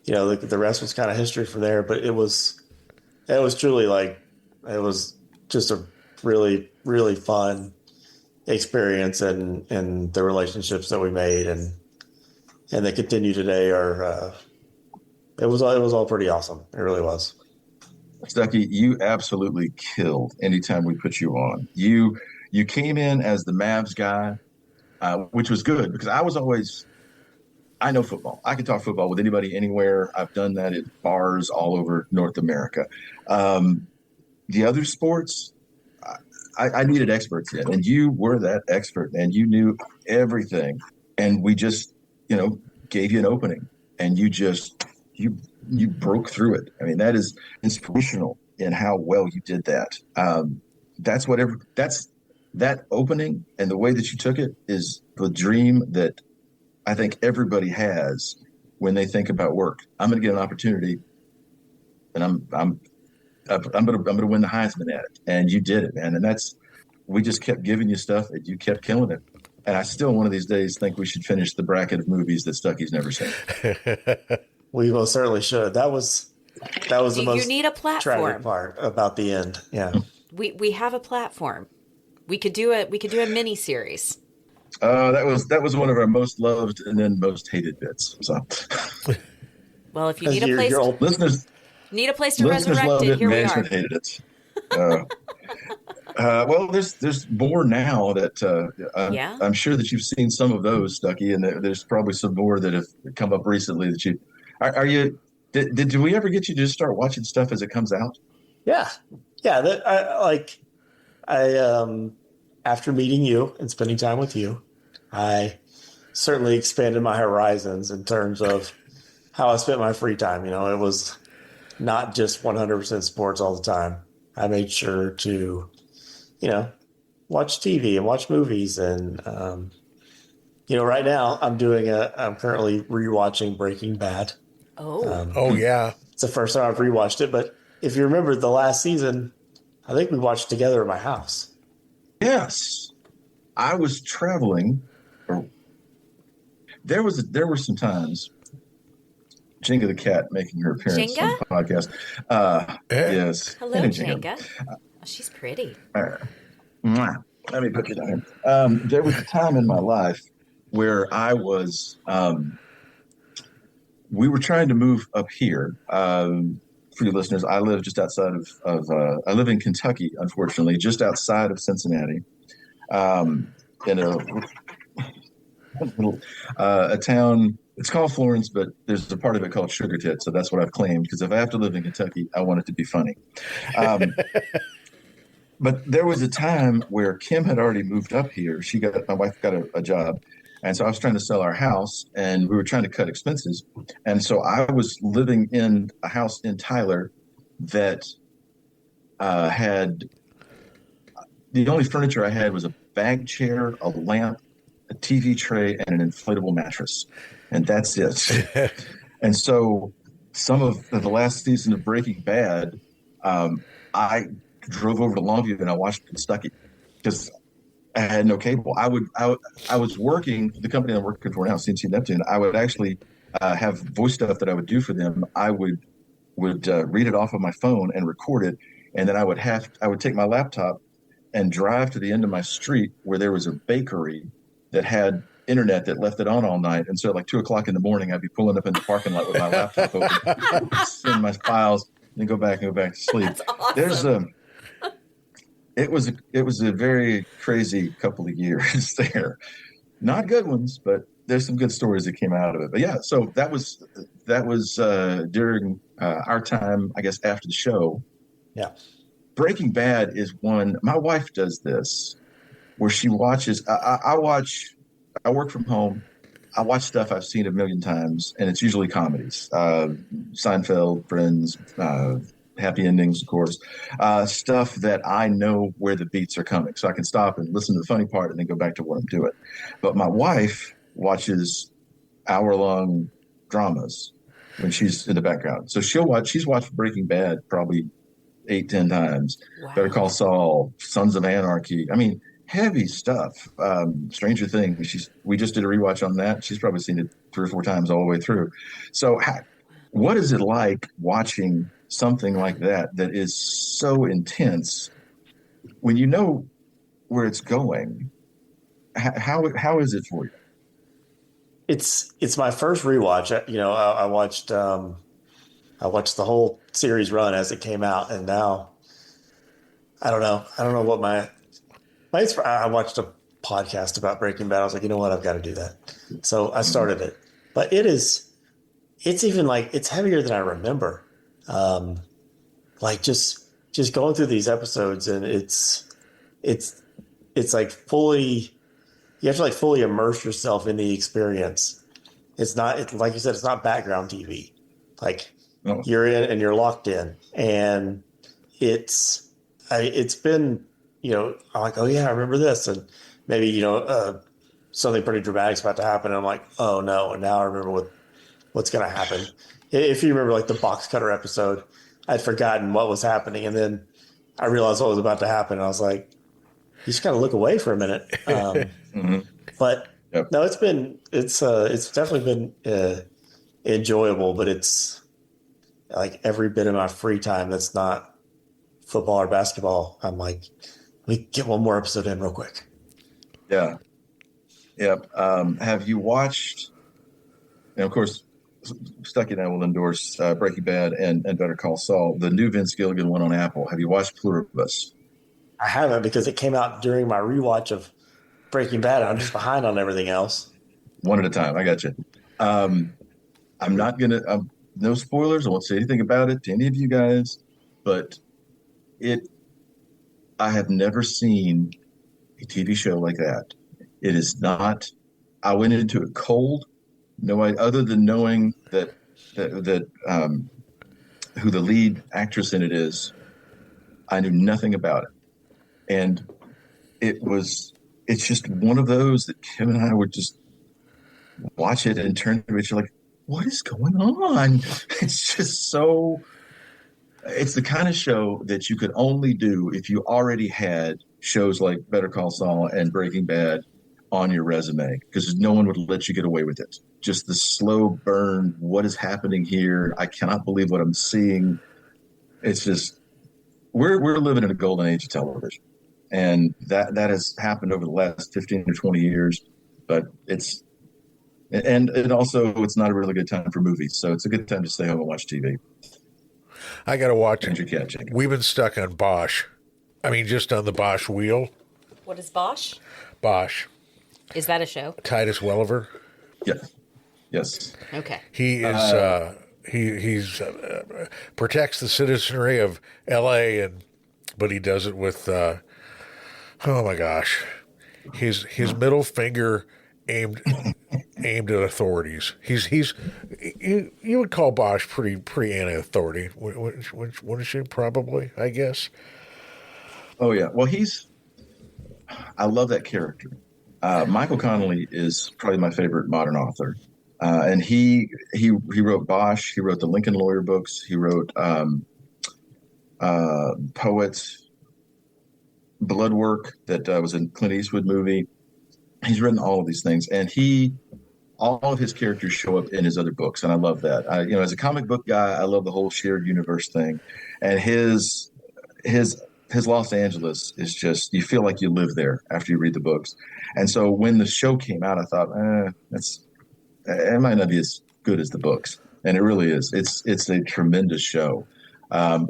the rest was kind of history from there. But it was truly it was just a really, really fun experience, and the relationships that we made and that continue today are it was all pretty awesome. It really was. Stuckey, you absolutely killed anytime we put you on. You came in as the Mavs guy, which was good, because I know football. I can talk football with anybody, anywhere. I've done that at bars all over North America. The other sports, I needed experts in, and you were that expert, and you knew everything. And we just, gave you an opening, and you broke through it. I mean, that is inspirational in how well you did that. That opening and the way that you took it is the dream that I think everybody has when they think about work. I'm going to get an opportunity, and I'm going to win the Heisman at it. And you did it, man. And we just kept giving you stuff, and you kept killing it. And I still, one of these days, think we should finish the bracket of movies that Stuckey's never seen. We most certainly should. That was the most you need a platform. Tragic part about the end. Yeah. We have a platform. We could do a mini series. That was one of our most loved and then most hated bits. So, well, if you need a place, listeners to resurrect it, here we are. Hated it. Well, there's more now that I'm sure that you've seen some of those, Stuckey, and there's probably some more that have come up recently that you are you. Did we ever get you to just start watching stuff as it comes out? Yeah. After meeting you and spending time with you, I certainly expanded my horizons in terms of how I spent my free time. It was not just 100% sports all the time. I made sure to, watch TV and watch movies. And, right now I'm currently rewatching Breaking Bad. Oh, yeah. It's the first time I've rewatched it. But if you remember the last season, I think we watched together at my house. Yes, I was traveling. There were some times. Jenga the cat making her appearance on the podcast. Yes. Hello, Jenga. Oh, she's pretty. Let me put you down. There was a time in my life where I was. We were trying to move up here. For your listeners, I live just outside of I live in Kentucky, unfortunately, just outside of Cincinnati, in a town. It's called Florence, but there's a part of it called Sugar Tit, so that's what I've claimed. Because if I have to live in Kentucky, I want it to be funny. But there was a time where Kim had already moved up here. My wife got a job. And so I was trying to sell our house, and we were trying to cut expenses. And so I was living in a house in Tyler that had the only furniture I had was a bag chair, a lamp, a TV tray, and an inflatable mattress. And that's it. And so some of the last season of Breaking Bad, I drove over to Longview and I watched Stuckey because I had no cable. I was working for the company I'm working for now, CNC Neptune. I would actually have voice stuff that I would do for them. I would read it off of my phone and record it, and then I would take my laptop and drive to the end of my street where there was a bakery that had internet that left it on all night. And so at like 2 o'clock in the morning, I'd be pulling up in the parking lot with my laptop open, send my files, and then go back to sleep. That's awesome. There's it was a very crazy couple of years there. Not good ones, but there's some good stories that came out of it. But yeah, so that was during our time, I guess, after the show. Yeah. Breaking Bad is one. My wife does this, where she watches. I work from home. I watch stuff I've seen a million times, and it's usually comedies. Seinfeld, Friends, Happy Endings, of course. Stuff that I know where the beats are coming, so I can stop and listen to the funny part and then go back to what I'm doing. But my wife watches hour-long dramas when she's in the background. So she's watched Breaking Bad probably 8-10 times. Wow. Better Call Saul, Sons of Anarchy. I mean, heavy stuff. Stranger Things. We just did a rewatch on that. She's probably seen it 3 or 4 times all the way through. So what is it like watching something like that is so intense when you know where it's going? How is it for you? It's my first rewatch. I watched the whole series run as it came out, and now I don't know what my I watched a podcast about Breaking Bad. I was like, you know what, I've got to do that. So I started it, but it's even like it's heavier than I remember. Like just going through these episodes, and it's like you have to like fully immerse yourself in the experience. It's like you said, it's not background TV. Like you're in and you're locked in, and it's been, I'm like, oh yeah, I remember this. And maybe, something pretty dramatic's about to happen. And I'm like, oh no. And now I remember what's going to happen. If you remember like the box cutter episode, I'd forgotten what was happening. And then I realized what was about to happen. And I was like, you just got to look away for a minute. But no, it's definitely been enjoyable, but it's like every bit of my free time that's not football or basketball, I'm like, let me get one more episode in real quick. Yeah. Yep. Have you watched, and of course, Stuckey and I will endorse Breaking Bad and Better Call Saul, the new Vince Gilligan one on Apple. Have you watched Pluribus? I haven't, because it came out during my rewatch of Breaking Bad. I'm just behind on everything else. One at a time. I got you. I'm not going to, no spoilers. I won't say anything about it to any of you guys, but I have never seen a TV show like that. It is not, I went into it cold, other than knowing that who the lead actress in it is. I knew nothing about it. And it's just one of those that Kim and I would just watch it and turn to each other like, what is going on? It's just so, it's the kind of show that you could only do if you already had shows like Better Call Saul and Breaking Bad on your resume, because no one would let you get away with it. Just the slow burn. What is happening here? I cannot believe what I'm seeing. It's just, we're living in a golden age of television. And that has happened over the last 15 or 20 years, but it's not a really good time for movies. So it's a good time to stay home and watch TV. I got to watch And it. you're catching. We've been stuck on Bosch. I mean, just on the Bosch wheel. What is Bosch? Bosch. Is that a show? Titus Welliver. Yeah. Yes. Okay. He is he's protects the citizenry of L.A. but he does it with oh my gosh, his middle finger aimed at authorities. You would call Bosch pretty anti-authority, wouldn't you? Probably, I guess. Oh yeah. Well, I love that character. Michael Connelly is probably my favorite modern author. And he wrote Bosch. He wrote the Lincoln Lawyer books. He wrote Poets, Bloodwork, that was a Clint Eastwood movie. He's written all of these things, and all of his characters show up in his other books, and I love that. As a comic book guy, I love the whole shared universe thing, and his his Los Angeles is just, you feel like you live there after you read the books. And so when the show came out, I thought, it might not be as good as the books. And it really is. It's a tremendous show.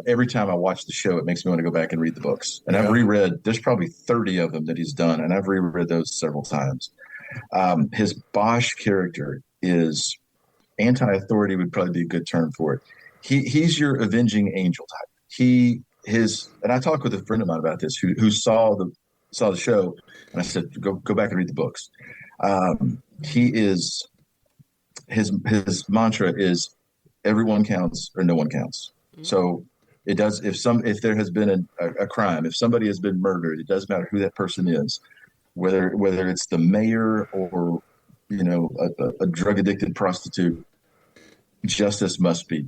Every time I watch the show, it makes me want to go back and read the books. And I've reread, there's probably 30 of them that he's done, and I've reread those several times. His Bosch character is anti-authority, would probably be a good term for it. He's your avenging angel type. And I talked with a friend of mine about this who saw the show, and I said, go back and read the books. His mantra is everyone counts or no one counts. So it does, if there has been a crime, if somebody has been murdered, it doesn't matter who that person is, whether it's the mayor or, a drug addicted prostitute, justice must be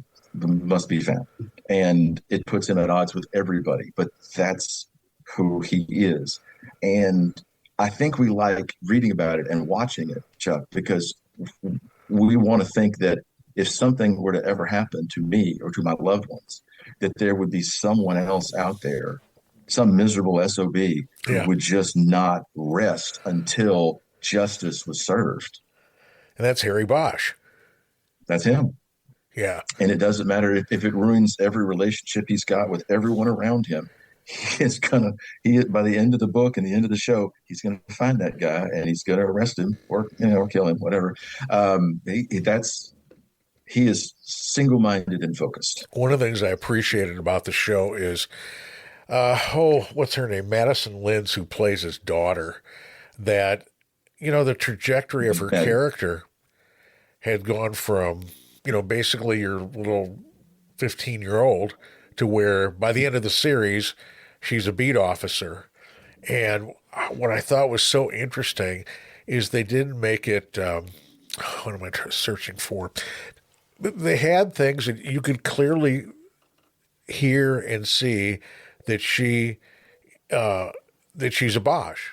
found. And it puts him at odds with everybody, but that's who he is. And I think we like reading about it and watching it, Chuck, because we want to think that if something were to ever happen to me or to my loved ones, that there would be someone else out there, some miserable SOB who would just not rest until justice was served. And that's Harry Bosch. That's him. Yeah. And it doesn't matter if it ruins every relationship he's got with everyone around him. By the end of the book and the end of the show, he's going to find that guy and he's going to arrest him or kill him, whatever. He is single-minded and focused. One of the things I appreciated about the show is, what's her name? Madison Lynch, who plays his daughter, that, the trajectory of her character had gone from, basically your little 15-year-old to where by the end of the series, she's a beat officer. And what I thought was so interesting is they didn't make it, what am I searching for? They had things that you could clearly hear and see that she's a Bosch.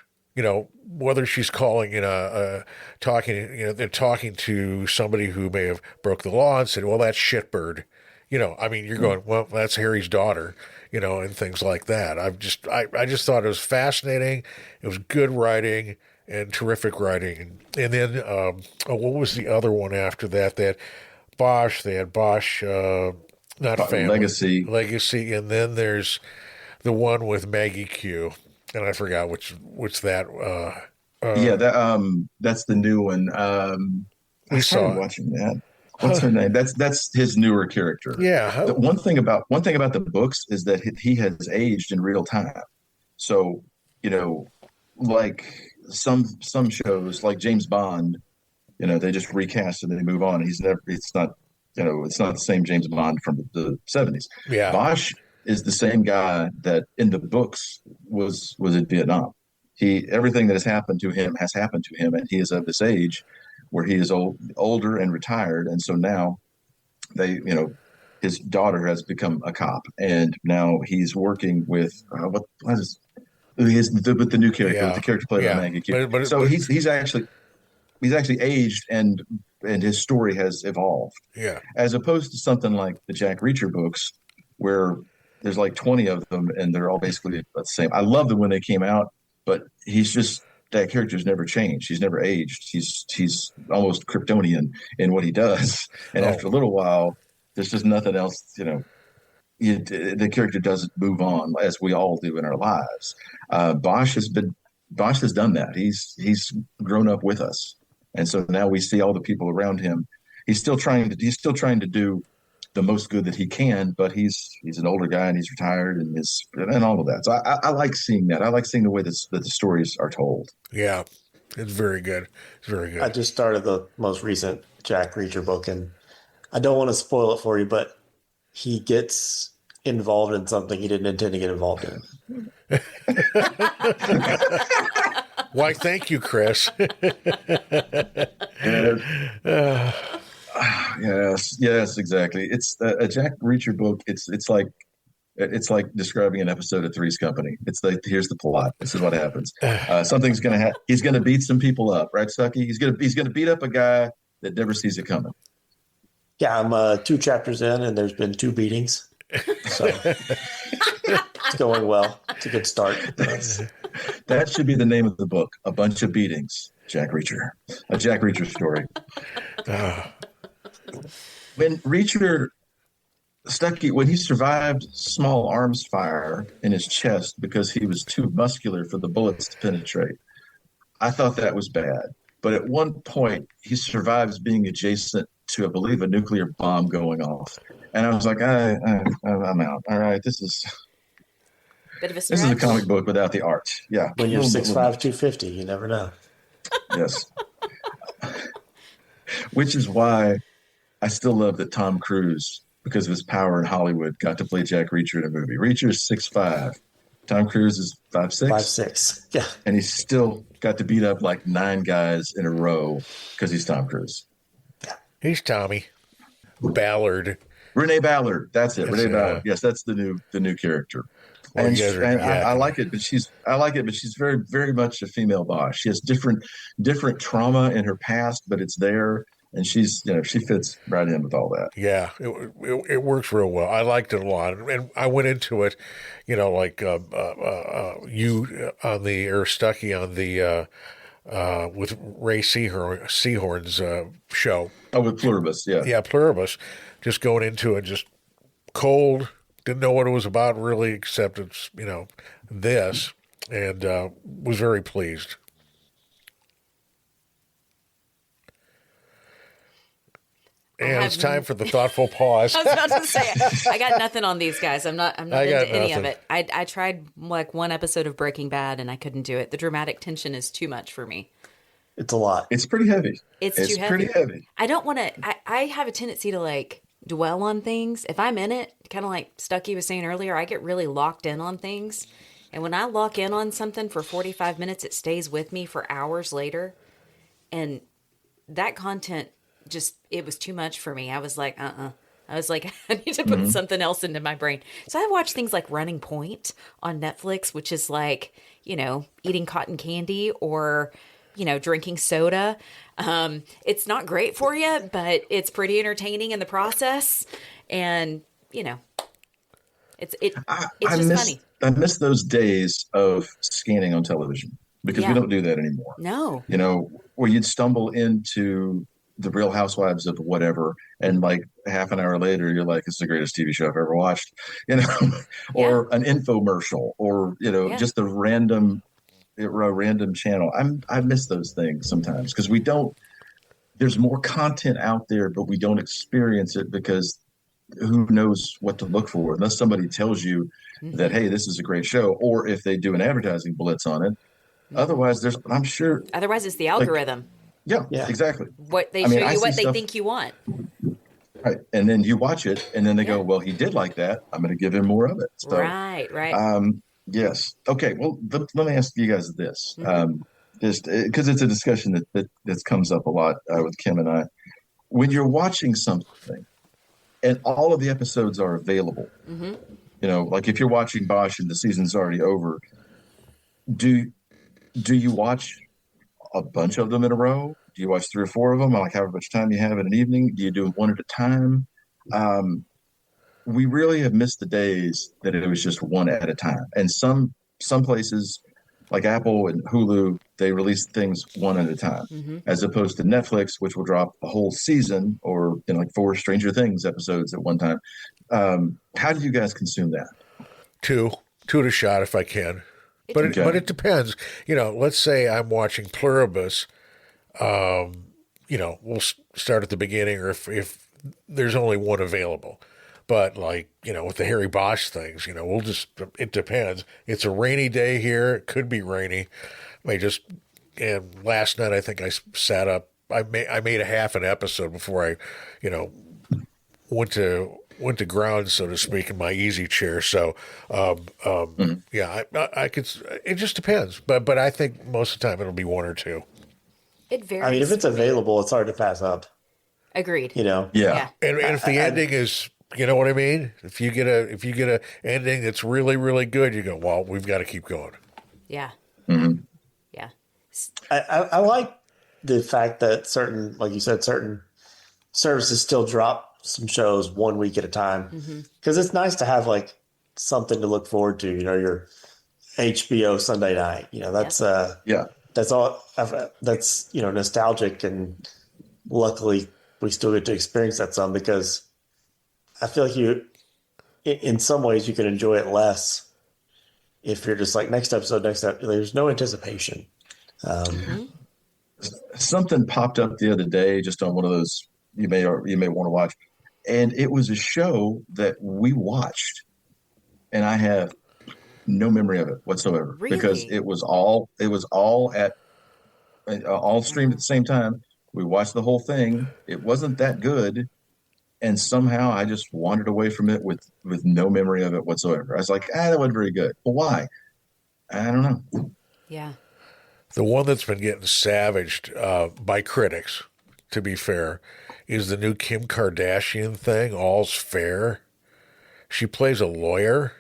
Whether she's calling they're talking to somebody who may have broke the law and said, well, that's shitbird. You're going, well, that's Harry's daughter, and things like that. I just thought it was fascinating. It was good writing and terrific writing. And then, what was the other one after that? They had Bosch, not Family. Legacy. And then there's the one with Maggie Q. And I forgot which that. That's the new one. We saw watching that. What's her name? That's his newer character. Yeah. One thing about the books is that he has aged in real time. So, like some shows like James Bond, they just recast and they move on. It's not the same James Bond from the 70s. Yeah. Bosch is the same guy that in the books was in Vietnam. Everything that has happened to him, and he is of this age where he is older and retired. And so now his daughter has become a cop, and now he's working with with the new character, with the character played by Maggie Q. So he's actually aged, and his story has evolved. Yeah. As opposed to something like the Jack Reacher books, where there's like 20 of them and they're all basically the same. I love them when they came out, but that character's never changed. He's never aged. He's almost Kryptonian in what he does. And after a little while, there's just nothing else, the character doesn't move on as we all do in our lives. Bosch has done that. He's grown up with us. And so now we see all the people around him. He's still trying to do the most good that he can, but he's an older guy and he's retired and all of that. So I like seeing that. I like seeing the way that the stories are told. Yeah, it's very good. It's very good. I just started the most recent Jack Reacher book, and I don't want to spoil it for you, but he gets involved in something he didn't intend to get involved in. Why, thank you, Chris. Yes, exactly. It's a Jack Reacher book. It's like describing an episode of Three's Company. It's like, here's the plot. This is what happens. Something's going to happen. He's going to beat some people up, right, Stuckey? He's going to beat up a guy that never sees it coming. Yeah, I'm 2 chapters in, and there's been 2 beatings. So it's going well. It's a good start. That should be the name of the book. A Bunch of Beatings. Jack Reacher. A Jack Reacher story. When Reacher Stuckey, when he survived small arms fire in his chest because he was too muscular for the bullets to penetrate, I thought that was bad. But at one point, he survives being adjacent to, I believe, a nuclear bomb going off, and I was like, I'm out. All right, this is Bit of a this is a stretch. comic book without the art. Yeah, When you're Little bit, 6'5", little bit. 250, you never know. Yes. Which is why I still love that Tom Cruise, because of his power in Hollywood, got to play Jack Reacher in a movie. Reacher is 6'5". Tom Cruise is 5'6". 5'6". Yeah. And he still got to beat up like 9 guys in a row because he's Tom Cruise. He's Tommy Ballard. Renee Ballard. That's it. That's Renee it, Ballard. Yes, that's the new character. Well, And, you guys are- and yeah. I like it, but she's very, very much a female boss. She has different trauma in her past, but it's there, and she's, she fits right in with all that. Yeah, it works real well. I liked it a lot, and I went into it, like you on the or Stuckey on the with Ray Seahorn's show. Oh, with Pluribus, yeah. Yeah, Pluribus, just going into it just cold, didn't know what it was about really, except it's this, and was very pleased. And it's time for the thoughtful pause. I was about to say, I got nothing on these guys. I'm not I into got any of nothing. it. I tried like one episode of Breaking Bad and I couldn't do it. The dramatic tension is too much for me. It's a lot. It's pretty heavy. It's too heavy. pretty heavy. I don't want to. I have a tendency to like dwell on things. If I'm in it, kind of like Stuckey was saying earlier, I get really locked in on things. And when I lock in on something for 45 minutes, it stays with me for hours later. And that content it was too much for me. I was like, I was like, I need to put something else into my brain. So I watch things like Running Point on Netflix, which is like, eating cotton candy or, drinking soda. It's not great for you, but it's pretty entertaining in the process. And, it's just funny. I miss those days of scanning on television because Yeah. we don't do that anymore. No. Where you'd stumble into the Real Housewives of whatever, and like half an hour later, you're like, "It's the greatest TV show I've ever watched," or an infomercial, or just a random channel. I miss those things sometimes because we don't. There's more content out there, but we don't experience it because who knows what to look for unless somebody tells you that, hey, this is a great show, or if they do an advertising blitz on it. Otherwise, I'm sure. Otherwise, it's the algorithm. Yeah, Yeah. exactly. What they I mean, show I you, see what they stuff- think you want. Right. And then you watch it, and then they go, well, he did like that. I'm going to give him more of it. So, Right. yes. Okay. Well, let me ask you guys this. Just because it's a discussion that comes up a lot with Kim and I. When you're watching something and all of the episodes are available, like if you're watching Bosch and the season's already over, do you watch a bunch of them in a row? Do you watch 3 or 4 of them? Like however much time you have in an evening? Do you do them one at a time? We really have missed the days that it was just one at a time. And some places like Apple and Hulu, they release things one at a time, as opposed to Netflix, which will drop a whole season or like 4 Stranger Things episodes at one time. How do you guys consume that? Two at a shot if I can. But it depends. Let's say I'm watching Pluribus. We'll start at the beginning, or if there's only one available. But with the Harry Bosch things, it depends. It's a rainy day here. It could be rainy. And last night I think I sat up. I made a half an episode before I, went to ground, so to speak, in my easy chair. So, yeah, I could. It just depends, but I think most of the time it'll be 1 or 2. It varies. I mean, if it's available, it's hard to pass up. Agreed. Yeah. And if the ending is, you know what I mean? If you get a ending that's really, really good, you go, well, we've got to keep going. Yeah. Yeah. I like the fact that certain, like you said, certain services still drop some shows 1 week at a time, because it's nice to have like something to look forward to. Your HBO Sunday night. That's all. That's nostalgic, and luckily we still get to experience that some, because I feel like in some ways you can enjoy it less if you're just like next episode. There's no anticipation. Something popped up the other day just on one of those you may want to watch, and it was a show that we watched, and I have no memory of it whatsoever, Really? because it was all streamed at the same time. We watched the whole thing. It wasn't that good, and somehow I just wandered away from it with no memory of it whatsoever. I was like, that wasn't very good. Well, why? I don't know. Yeah. The one that's been getting savaged by critics, to be fair, is the new Kim Kardashian thing, All's Fair. She plays a lawyer.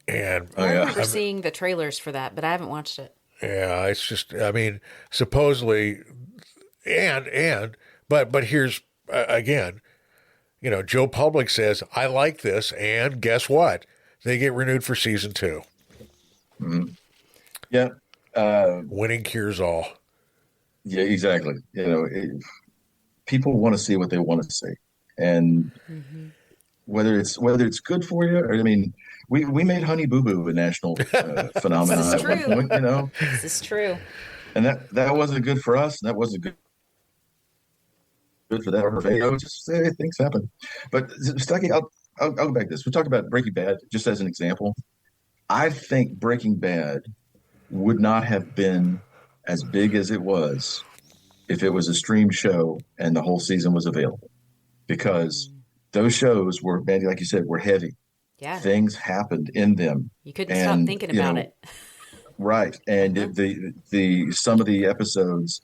And I remember seeing the trailers for that, but I haven't watched it. Yeah, it's just, I mean, supposedly, but here's, again, Joe Public says, I like this, and guess what? They get renewed for season 2. Mm-hmm. Yeah. Winning cures all. Yeah, exactly. People want to see what they want to see, and whether it's good for you, or, I mean, we made Honey Boo Boo a national phenomenon at one point. This is true. And that wasn't good for us, and that wasn't good for that. Just things happen. But Stuckey, I'll go back to this. We talked about Breaking Bad just as an example. I think Breaking Bad would not have been as big as it was if it was a streamed show and the whole season was available, because those shows were, Mandy, like you said, were heavy. Yeah. Things happened in them. You couldn't stop thinking about it. Right. And the some of the episodes,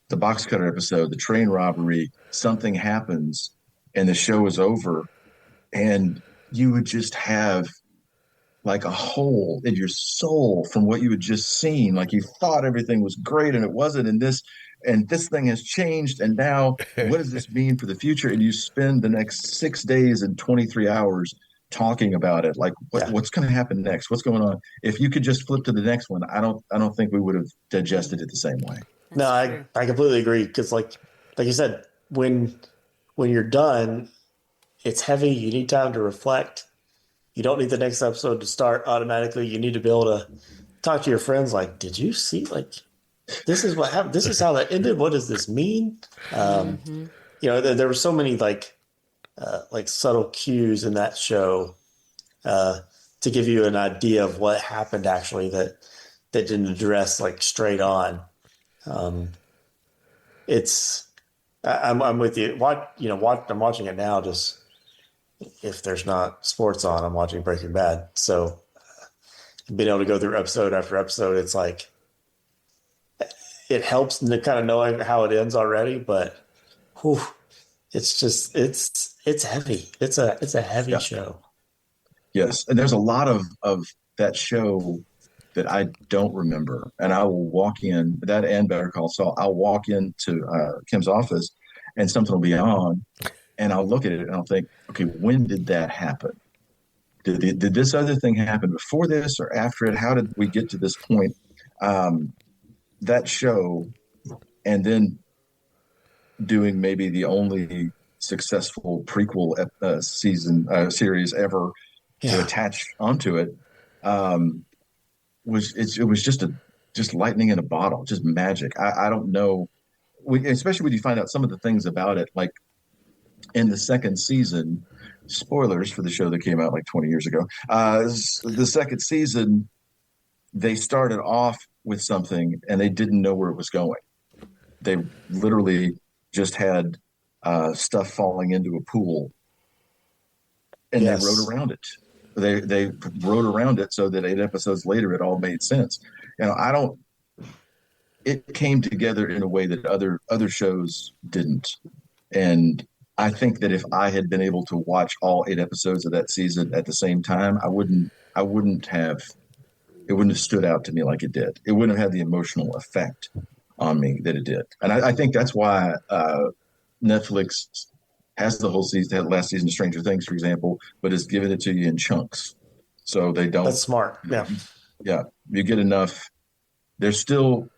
the box cutter episode, the train robbery, something happens and the show is over, and you would just have like a hole in your soul from what you had just seen. Like you thought everything was great and it wasn't, and this thing has changed, and now what does this mean for the future? And you spend the next 6 days and 23 hours talking about it, like what's going to happen next, what's going on. If you could just flip to the next one, I don't think we would have digested it the same way. I completely agree, because like you said, when you're done, it's heavy. You need time to reflect. You don't need the next episode to start automatically. You need to be able to talk to your friends, like, did you see, like, this is what happened, this is how that ended, what does this mean? There were so many like subtle cues in that show to give you an idea of what happened actually that didn't address like straight on. I'm with you. I'm watching it now. Just if there's not sports on, I'm watching Breaking Bad. So being able to go through episode after episode, it's like it helps in kind of knowing how it ends already. But it's just it's heavy. It's a heavy show. Yes, and there's a lot of that show that I don't remember, and I will walk in that and Better Call Saul. I'll walk into Kim's office, and something will be on, and I'll look at it and I'll think, okay, when did that happen? Did this other thing happen before this or after it? How did we get to this point? That show, and then doing maybe the only successful prequel series ever to attach onto it, it was just lightning in a bottle, just magic. I don't know, especially when you find out some of the things about it, like in the second season. Spoilers for the show that came out like 20 years ago. The second season, they started off with something and they didn't know where it was going. They literally just had stuff falling into a pool, and they wrote around it. They wrote around it so that 8 episodes later, it all made sense. It came together in a way that other shows didn't. And I think that if I had been able to watch all 8 episodes of that season at the same time, it wouldn't have stood out to me like it did. It wouldn't have had the emotional effect on me that it did. And I think that's why Netflix has the whole season, had last season of Stranger Things, for example, but is giving it to you in chunks. So they don't. That's smart. Yeah. Yeah, you get enough. They're still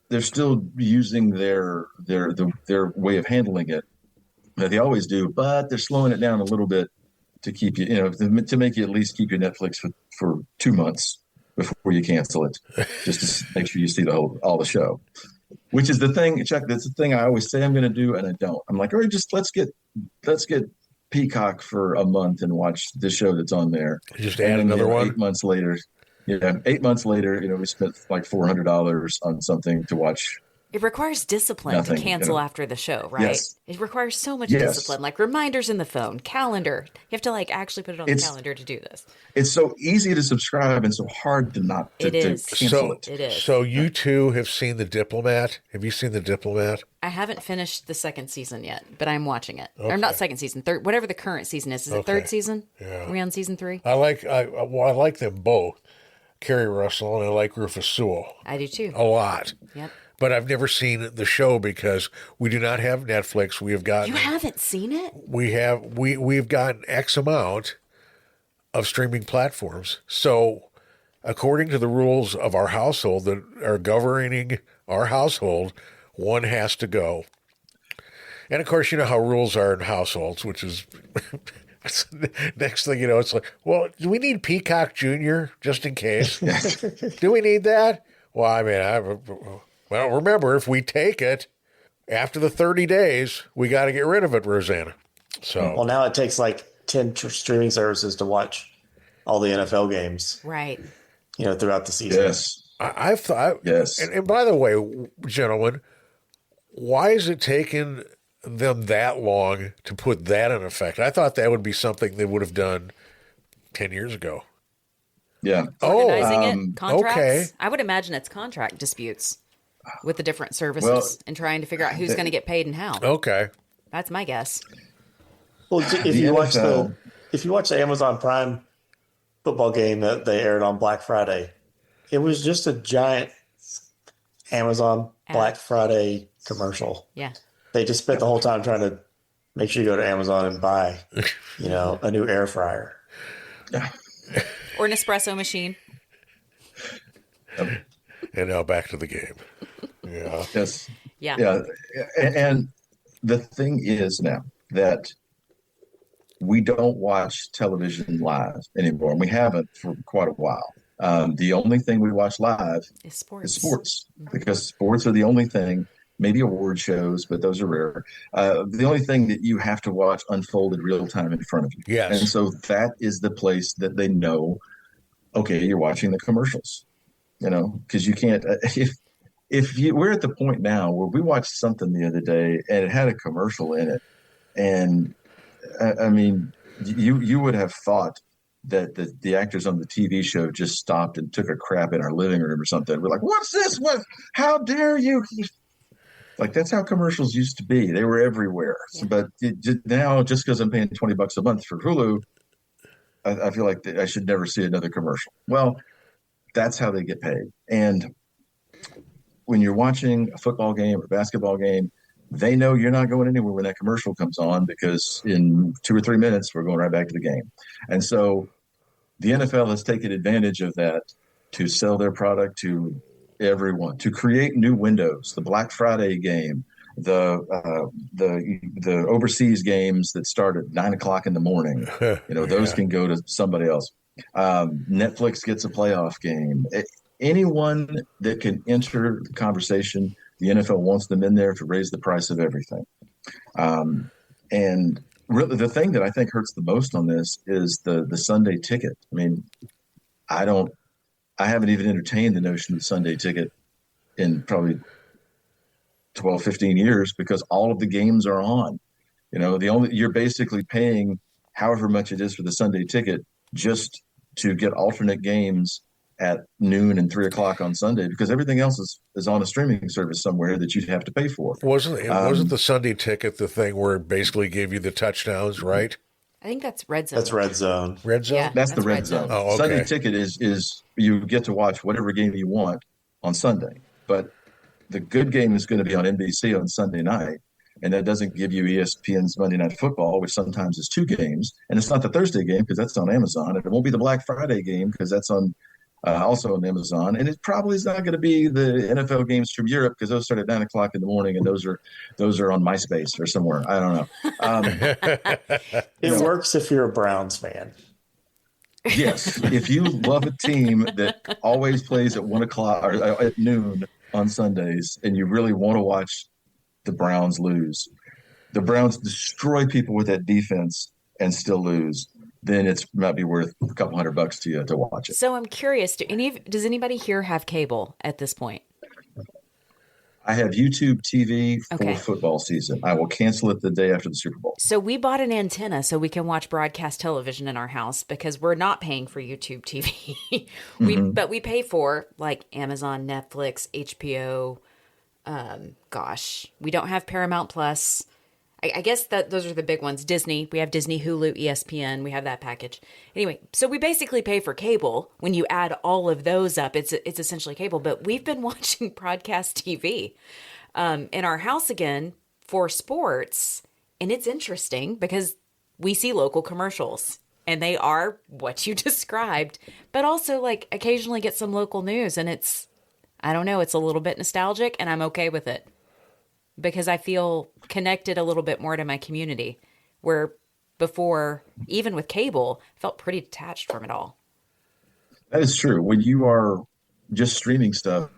using their way of handling it that they always do, but they're slowing it down a little bit to keep you, to make you at least keep your Netflix for 2 months before you cancel it, just to make sure you see all the show. Which is the thing, Chuck. That's the thing I always say I'm going to do, and I don't. I'm like, all right, just let's get Peacock for a month and watch the show that's on there. Just add another one. 8 months later, we spent like $400 on something to watch. It requires discipline to cancel after the show, right? Yes. It requires so much discipline, like reminders in the phone, calendar. You have to like actually put it on the calendar to do this. It's so easy to subscribe and so hard to not to cancel it. It is. So you two have seen The Diplomat. Have you seen The Diplomat? I haven't finished the second season yet, but I'm watching it. Okay. Or not second season, third, whatever the current season is. Is it third season? Yeah. Are we on season 3? I like them both, Kerry Russell, and I like Rufus Sewell. I do too. A lot. Yep. But I've never seen the show because we do not have Netflix. We have gotten. You haven't seen it? We've gotten X amount of streaming platforms. So, according to the rules of our household that are governing our household, one has to go. And of course, you know how rules are in households, which is next thing you know, it's like, well, do we need Peacock Jr. just in case? Do we need that? Well, I mean, well, remember, if we take it after the 30 days, we got to get rid of it, Rosanna. So, well, now it takes like 10 streaming services to watch all the NFL games, right? Throughout the season. Yes, I've thought. Yes, and by the way, gentlemen, why is it taking them that long to put that in effect? I thought that would be something they would have done 10 years ago. Yeah. Organizing it, contracts. Okay. I would imagine it's contract disputes with the different services and trying to figure out who's going to get paid and how. Okay. That's my guess. Well, if you watch the Amazon Prime football game that they aired on Black Friday, it was just a giant Amazon Black Friday commercial. Yeah. They just spent the whole time trying to make sure you go to Amazon and buy, a new air fryer. Or an espresso machine. And now back to the game. Yeah. Yes. Yeah. Yeah. And the thing is now that we don't watch television live anymore, and we haven't for quite a while. The only thing we watch live is sports. Because sports are the only thing, maybe award shows, but those are rare. The only thing that you have to watch unfold in real time in front of you. Yes. And so that is the place that they know, okay, you're watching the commercials, because you can't, we're at the point now where we watched something the other day and it had a commercial in it. And I mean, you would have thought that the actors on the TV show just stopped and took a crap in our living room or something. We're like, what's this? How dare you? Like, that's how commercials used to be. They were everywhere. Yeah. But now, just because I'm paying $20 a month for Hulu, I feel like I should never see another commercial. Well, that's how they get paid. And when you're watching a football game or basketball game, they know you're not going anywhere when that commercial comes on, because in 2 or 3 minutes, we're going right back to the game. And so the NFL has taken advantage of that to sell their product to everyone, to create new windows. The Black Friday game, the overseas games that start at 9 o'clock in the morning, those can go to somebody else. Netflix gets a playoff game. Anyone that can enter the conversation, the NFL wants them in there to raise the price of everything. And really, the thing that I think hurts the most on this is the Sunday ticket. I mean, I haven't even entertained the notion of the Sunday ticket in probably 12, 15 years, because all of the games are on. You're basically paying however much it is for the Sunday ticket just to get alternate games at noon and 3 o'clock on Sunday, because everything else is on a streaming service somewhere that you'd have to pay for. Wasn't the Sunday ticket the thing where it basically gave you the touchdowns, right? I think that's Red Zone. That's Red Zone. Red Zone? Yeah, that's the Red Zone. Oh, okay. Sunday ticket is you get to watch whatever game you want on Sunday. But the good game is going to be on NBC on Sunday night. and that doesn't give you ESPN's Monday Night Football, which sometimes is 2 games, and it's not the Thursday game because that's on Amazon, and it won't be the Black Friday game because that's on also on Amazon, and it probably is not going to be the NFL games from Europe because those start at 9 o'clock in the morning, and those are on MySpace or somewhere. I don't know. It works if you're a Browns fan. Yes, if you love a team that always plays at 1 o'clock or at noon on Sundays, and you really want to watch the Browns lose, the Browns destroy people with that defense and still lose, then it might be worth a couple $100 to you to watch it. So I'm curious, does anybody here have cable at this point? I have YouTube TV for Okay. football season. I will cancel it the day after the Super Bowl. So we bought an antenna so we can watch broadcast television in our house because we're not paying for YouTube TV. But we pay for like Amazon, Netflix, HBO. We don't have Paramount Plus. I guess that those are the big ones. Disney. We have Disney, Hulu, ESPN. We have that package. Anyway, so we basically pay for cable. When you add all of those up, it's essentially cable. But we've been watching broadcast TV in our house again for sports. And it's interesting because we see local commercials. And they are what you described. But also, like, occasionally get some local news. And it's, I don't know, it's a little bit nostalgic. And I'm okay with it. Because I feel connected a little bit more to my community, where before, even with cable, I felt pretty detached from it all. That is true. When you are just streaming stuff,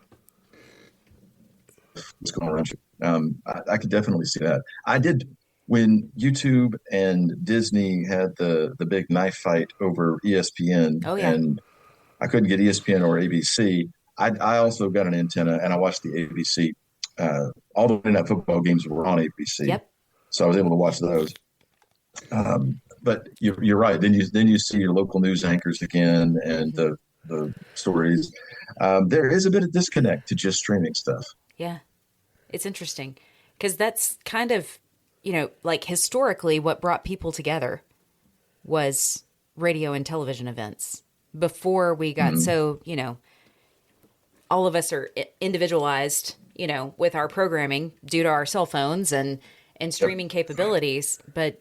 what's going around you? I could definitely see that. I did when YouTube and Disney had the big knife fight over ESPN, Oh, yeah. and I couldn't get ESPN or ABC. I also got an antenna, and I watched the ABC. All the Monday Night Football games were on ABC, Yep. so I was able to watch those. But you're right. Then you see your local news anchors again and the stories. There is a bit of disconnect to just streaming stuff. Yeah. It's interesting because that's kind of, like historically what brought people together was radio and television events before we got so, all of us are individualized, with our programming due to our cell phones and streaming capabilities. But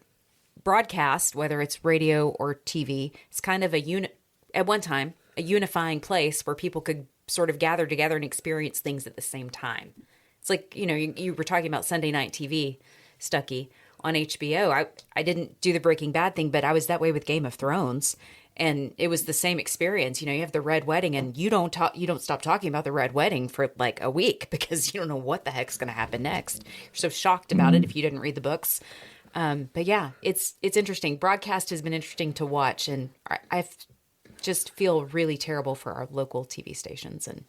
broadcast, whether it's radio or TV, it's kind of at one time, a unifying place where people could sort of gather together and experience things at the same time. It's like, you were talking about Sunday night TV, Stuckey, on HBO. I didn't do the Breaking Bad thing, but I was that way with Game of Thrones. And it was the same experience. You have the Red Wedding, and you don't stop talking about the Red Wedding for like a week because you don't know what the heck's going to happen next. You're so shocked about it if you didn't read the books. But yeah, it's interesting. Broadcast has been interesting to watch, and I just feel really terrible for our local TV stations and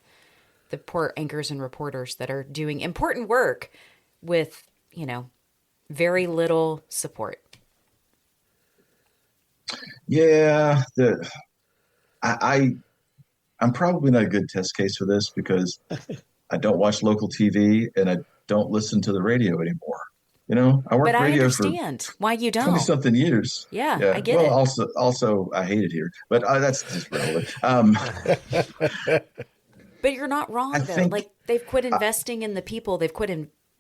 the poor anchors and reporters that are doing important work with, very little support. Yeah, I'm probably not a good test case for this because I don't watch local TV and I don't listen to the radio anymore. I worked But I radio for understand why you 20 don't. something years. Yeah, I get well, it. Also, I hate it here, but that's just relevant. But you're not wrong, though. think- Like, they've quit investing in the people. They've quit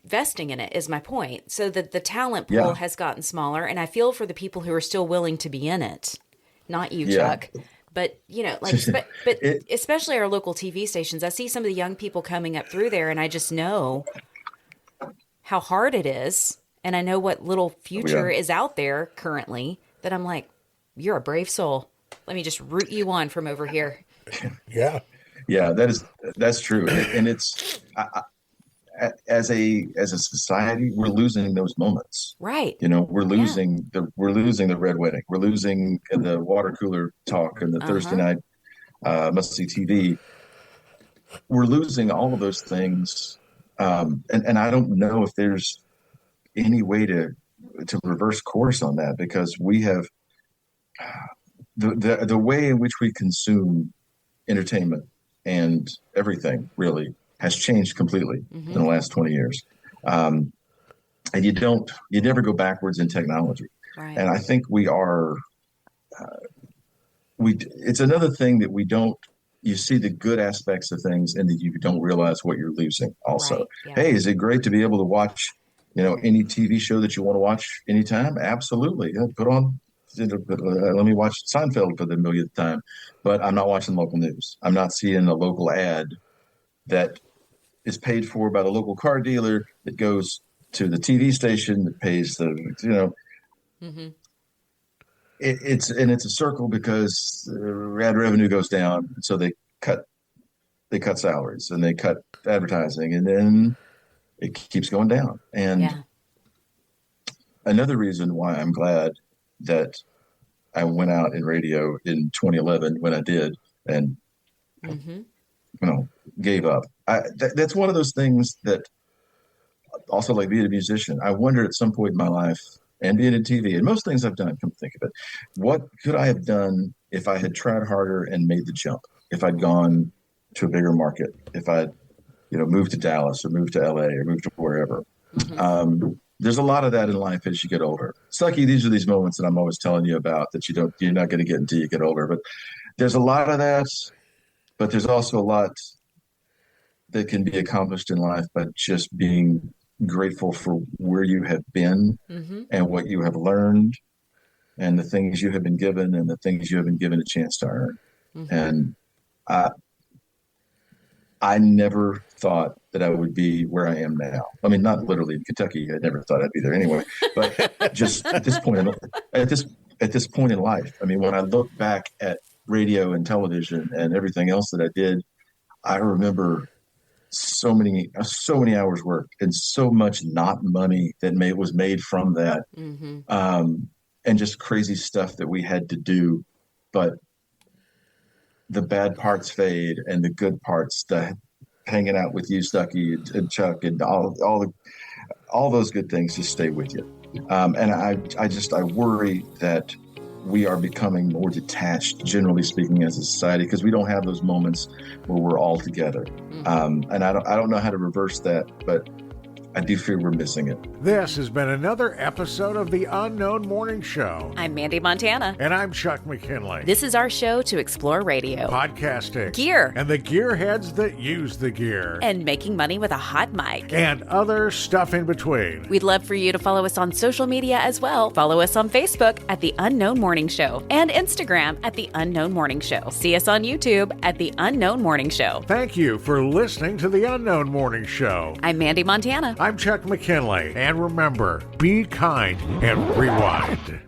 investing in it, is my point. So that the talent pool Yeah. has gotten smaller. And I feel for the people who are still willing to be in it. Not you, Yeah. Chuck. But, but especially our local TV stations. I see some of the young people coming up through there, and I just know how hard it is. And I know what little future is out there currently that I'm like, you're a brave soul. Let me just root you on from over here. Yeah. Yeah, that's true, and it's as a society, we're losing those moments. Right. We're losing the Red Wedding, we're losing the water cooler talk and the Thursday night must see TV. We're losing all of those things, and I don't know if there's any way to reverse course on that because we have the way in which we consume entertainment and everything really has changed completely in the last 20 years. And you never go backwards in technology. Right. And I think we are, it's another thing that you see the good aspects of things and that you don't realize what you're losing also. Right, yeah. Hey, is it great to be able to watch Any TV show that you want to watch anytime, absolutely. Yeah, put on. Let me watch Seinfeld for the millionth time, but I'm not watching local news. I'm not seeing a local ad that is paid for by the local car dealer that goes to the TV station that pays Mm-hmm. it's a circle because ad revenue goes down, so they cut salaries and they cut advertising, and then it keeps going down. And another reason why I'm glad that I went out in radio in 2011 when I did, and gave up. That's one of those things that, also like being a musician, I wondered at some point in my life, and being in TV, and most things I've done, come to think of it, what could I have done if I had tried harder and made the jump? If I'd gone to a bigger market, if I'd, moved to Dallas or moved to LA or moved to wherever. There's a lot of that in life as you get older. Stuckey, these are these moments that I'm always telling you about that you're not going to get until you get older. But there's a lot of that, but there's also a lot that can be accomplished in life by just being grateful for where you have been and what you have learned and the things you have been given and the things you have been given a chance to earn. And I never thought that I would be where I am now. I mean, not literally in Kentucky. I never thought I'd be there anyway. But just at this point in life, I mean, when I look back at radio and television and everything else that I did, I remember so many hours worked and so much not money that was made from that, and just crazy stuff that we had to do. But the bad parts fade and the good parts, the hanging out with you, Stuckey and Chuck, and all those good things just stay with you. And I worry that we are becoming more detached, generally speaking, as a society, because we don't have those moments where we're all together. And I don't know how to reverse that, but I do fear we're missing it. This has been another episode of The Unknown Morning Show. I'm Mandee Montana. And I'm Chuck McKinley. This is our show to explore radio, podcasting, gear, and the gearheads that use the gear, and making money with a hot mic, and other stuff in between. We'd love for you to follow us on social media as well. Follow us on Facebook at The Unknown Morning Show and Instagram at The Unknown Morning Show. See us on YouTube at The Unknown Morning Show. Thank you for listening to The Unknown Morning Show. I'm Mandee Montana. I'm Chuck McKinley. And remember, be kind and rewind.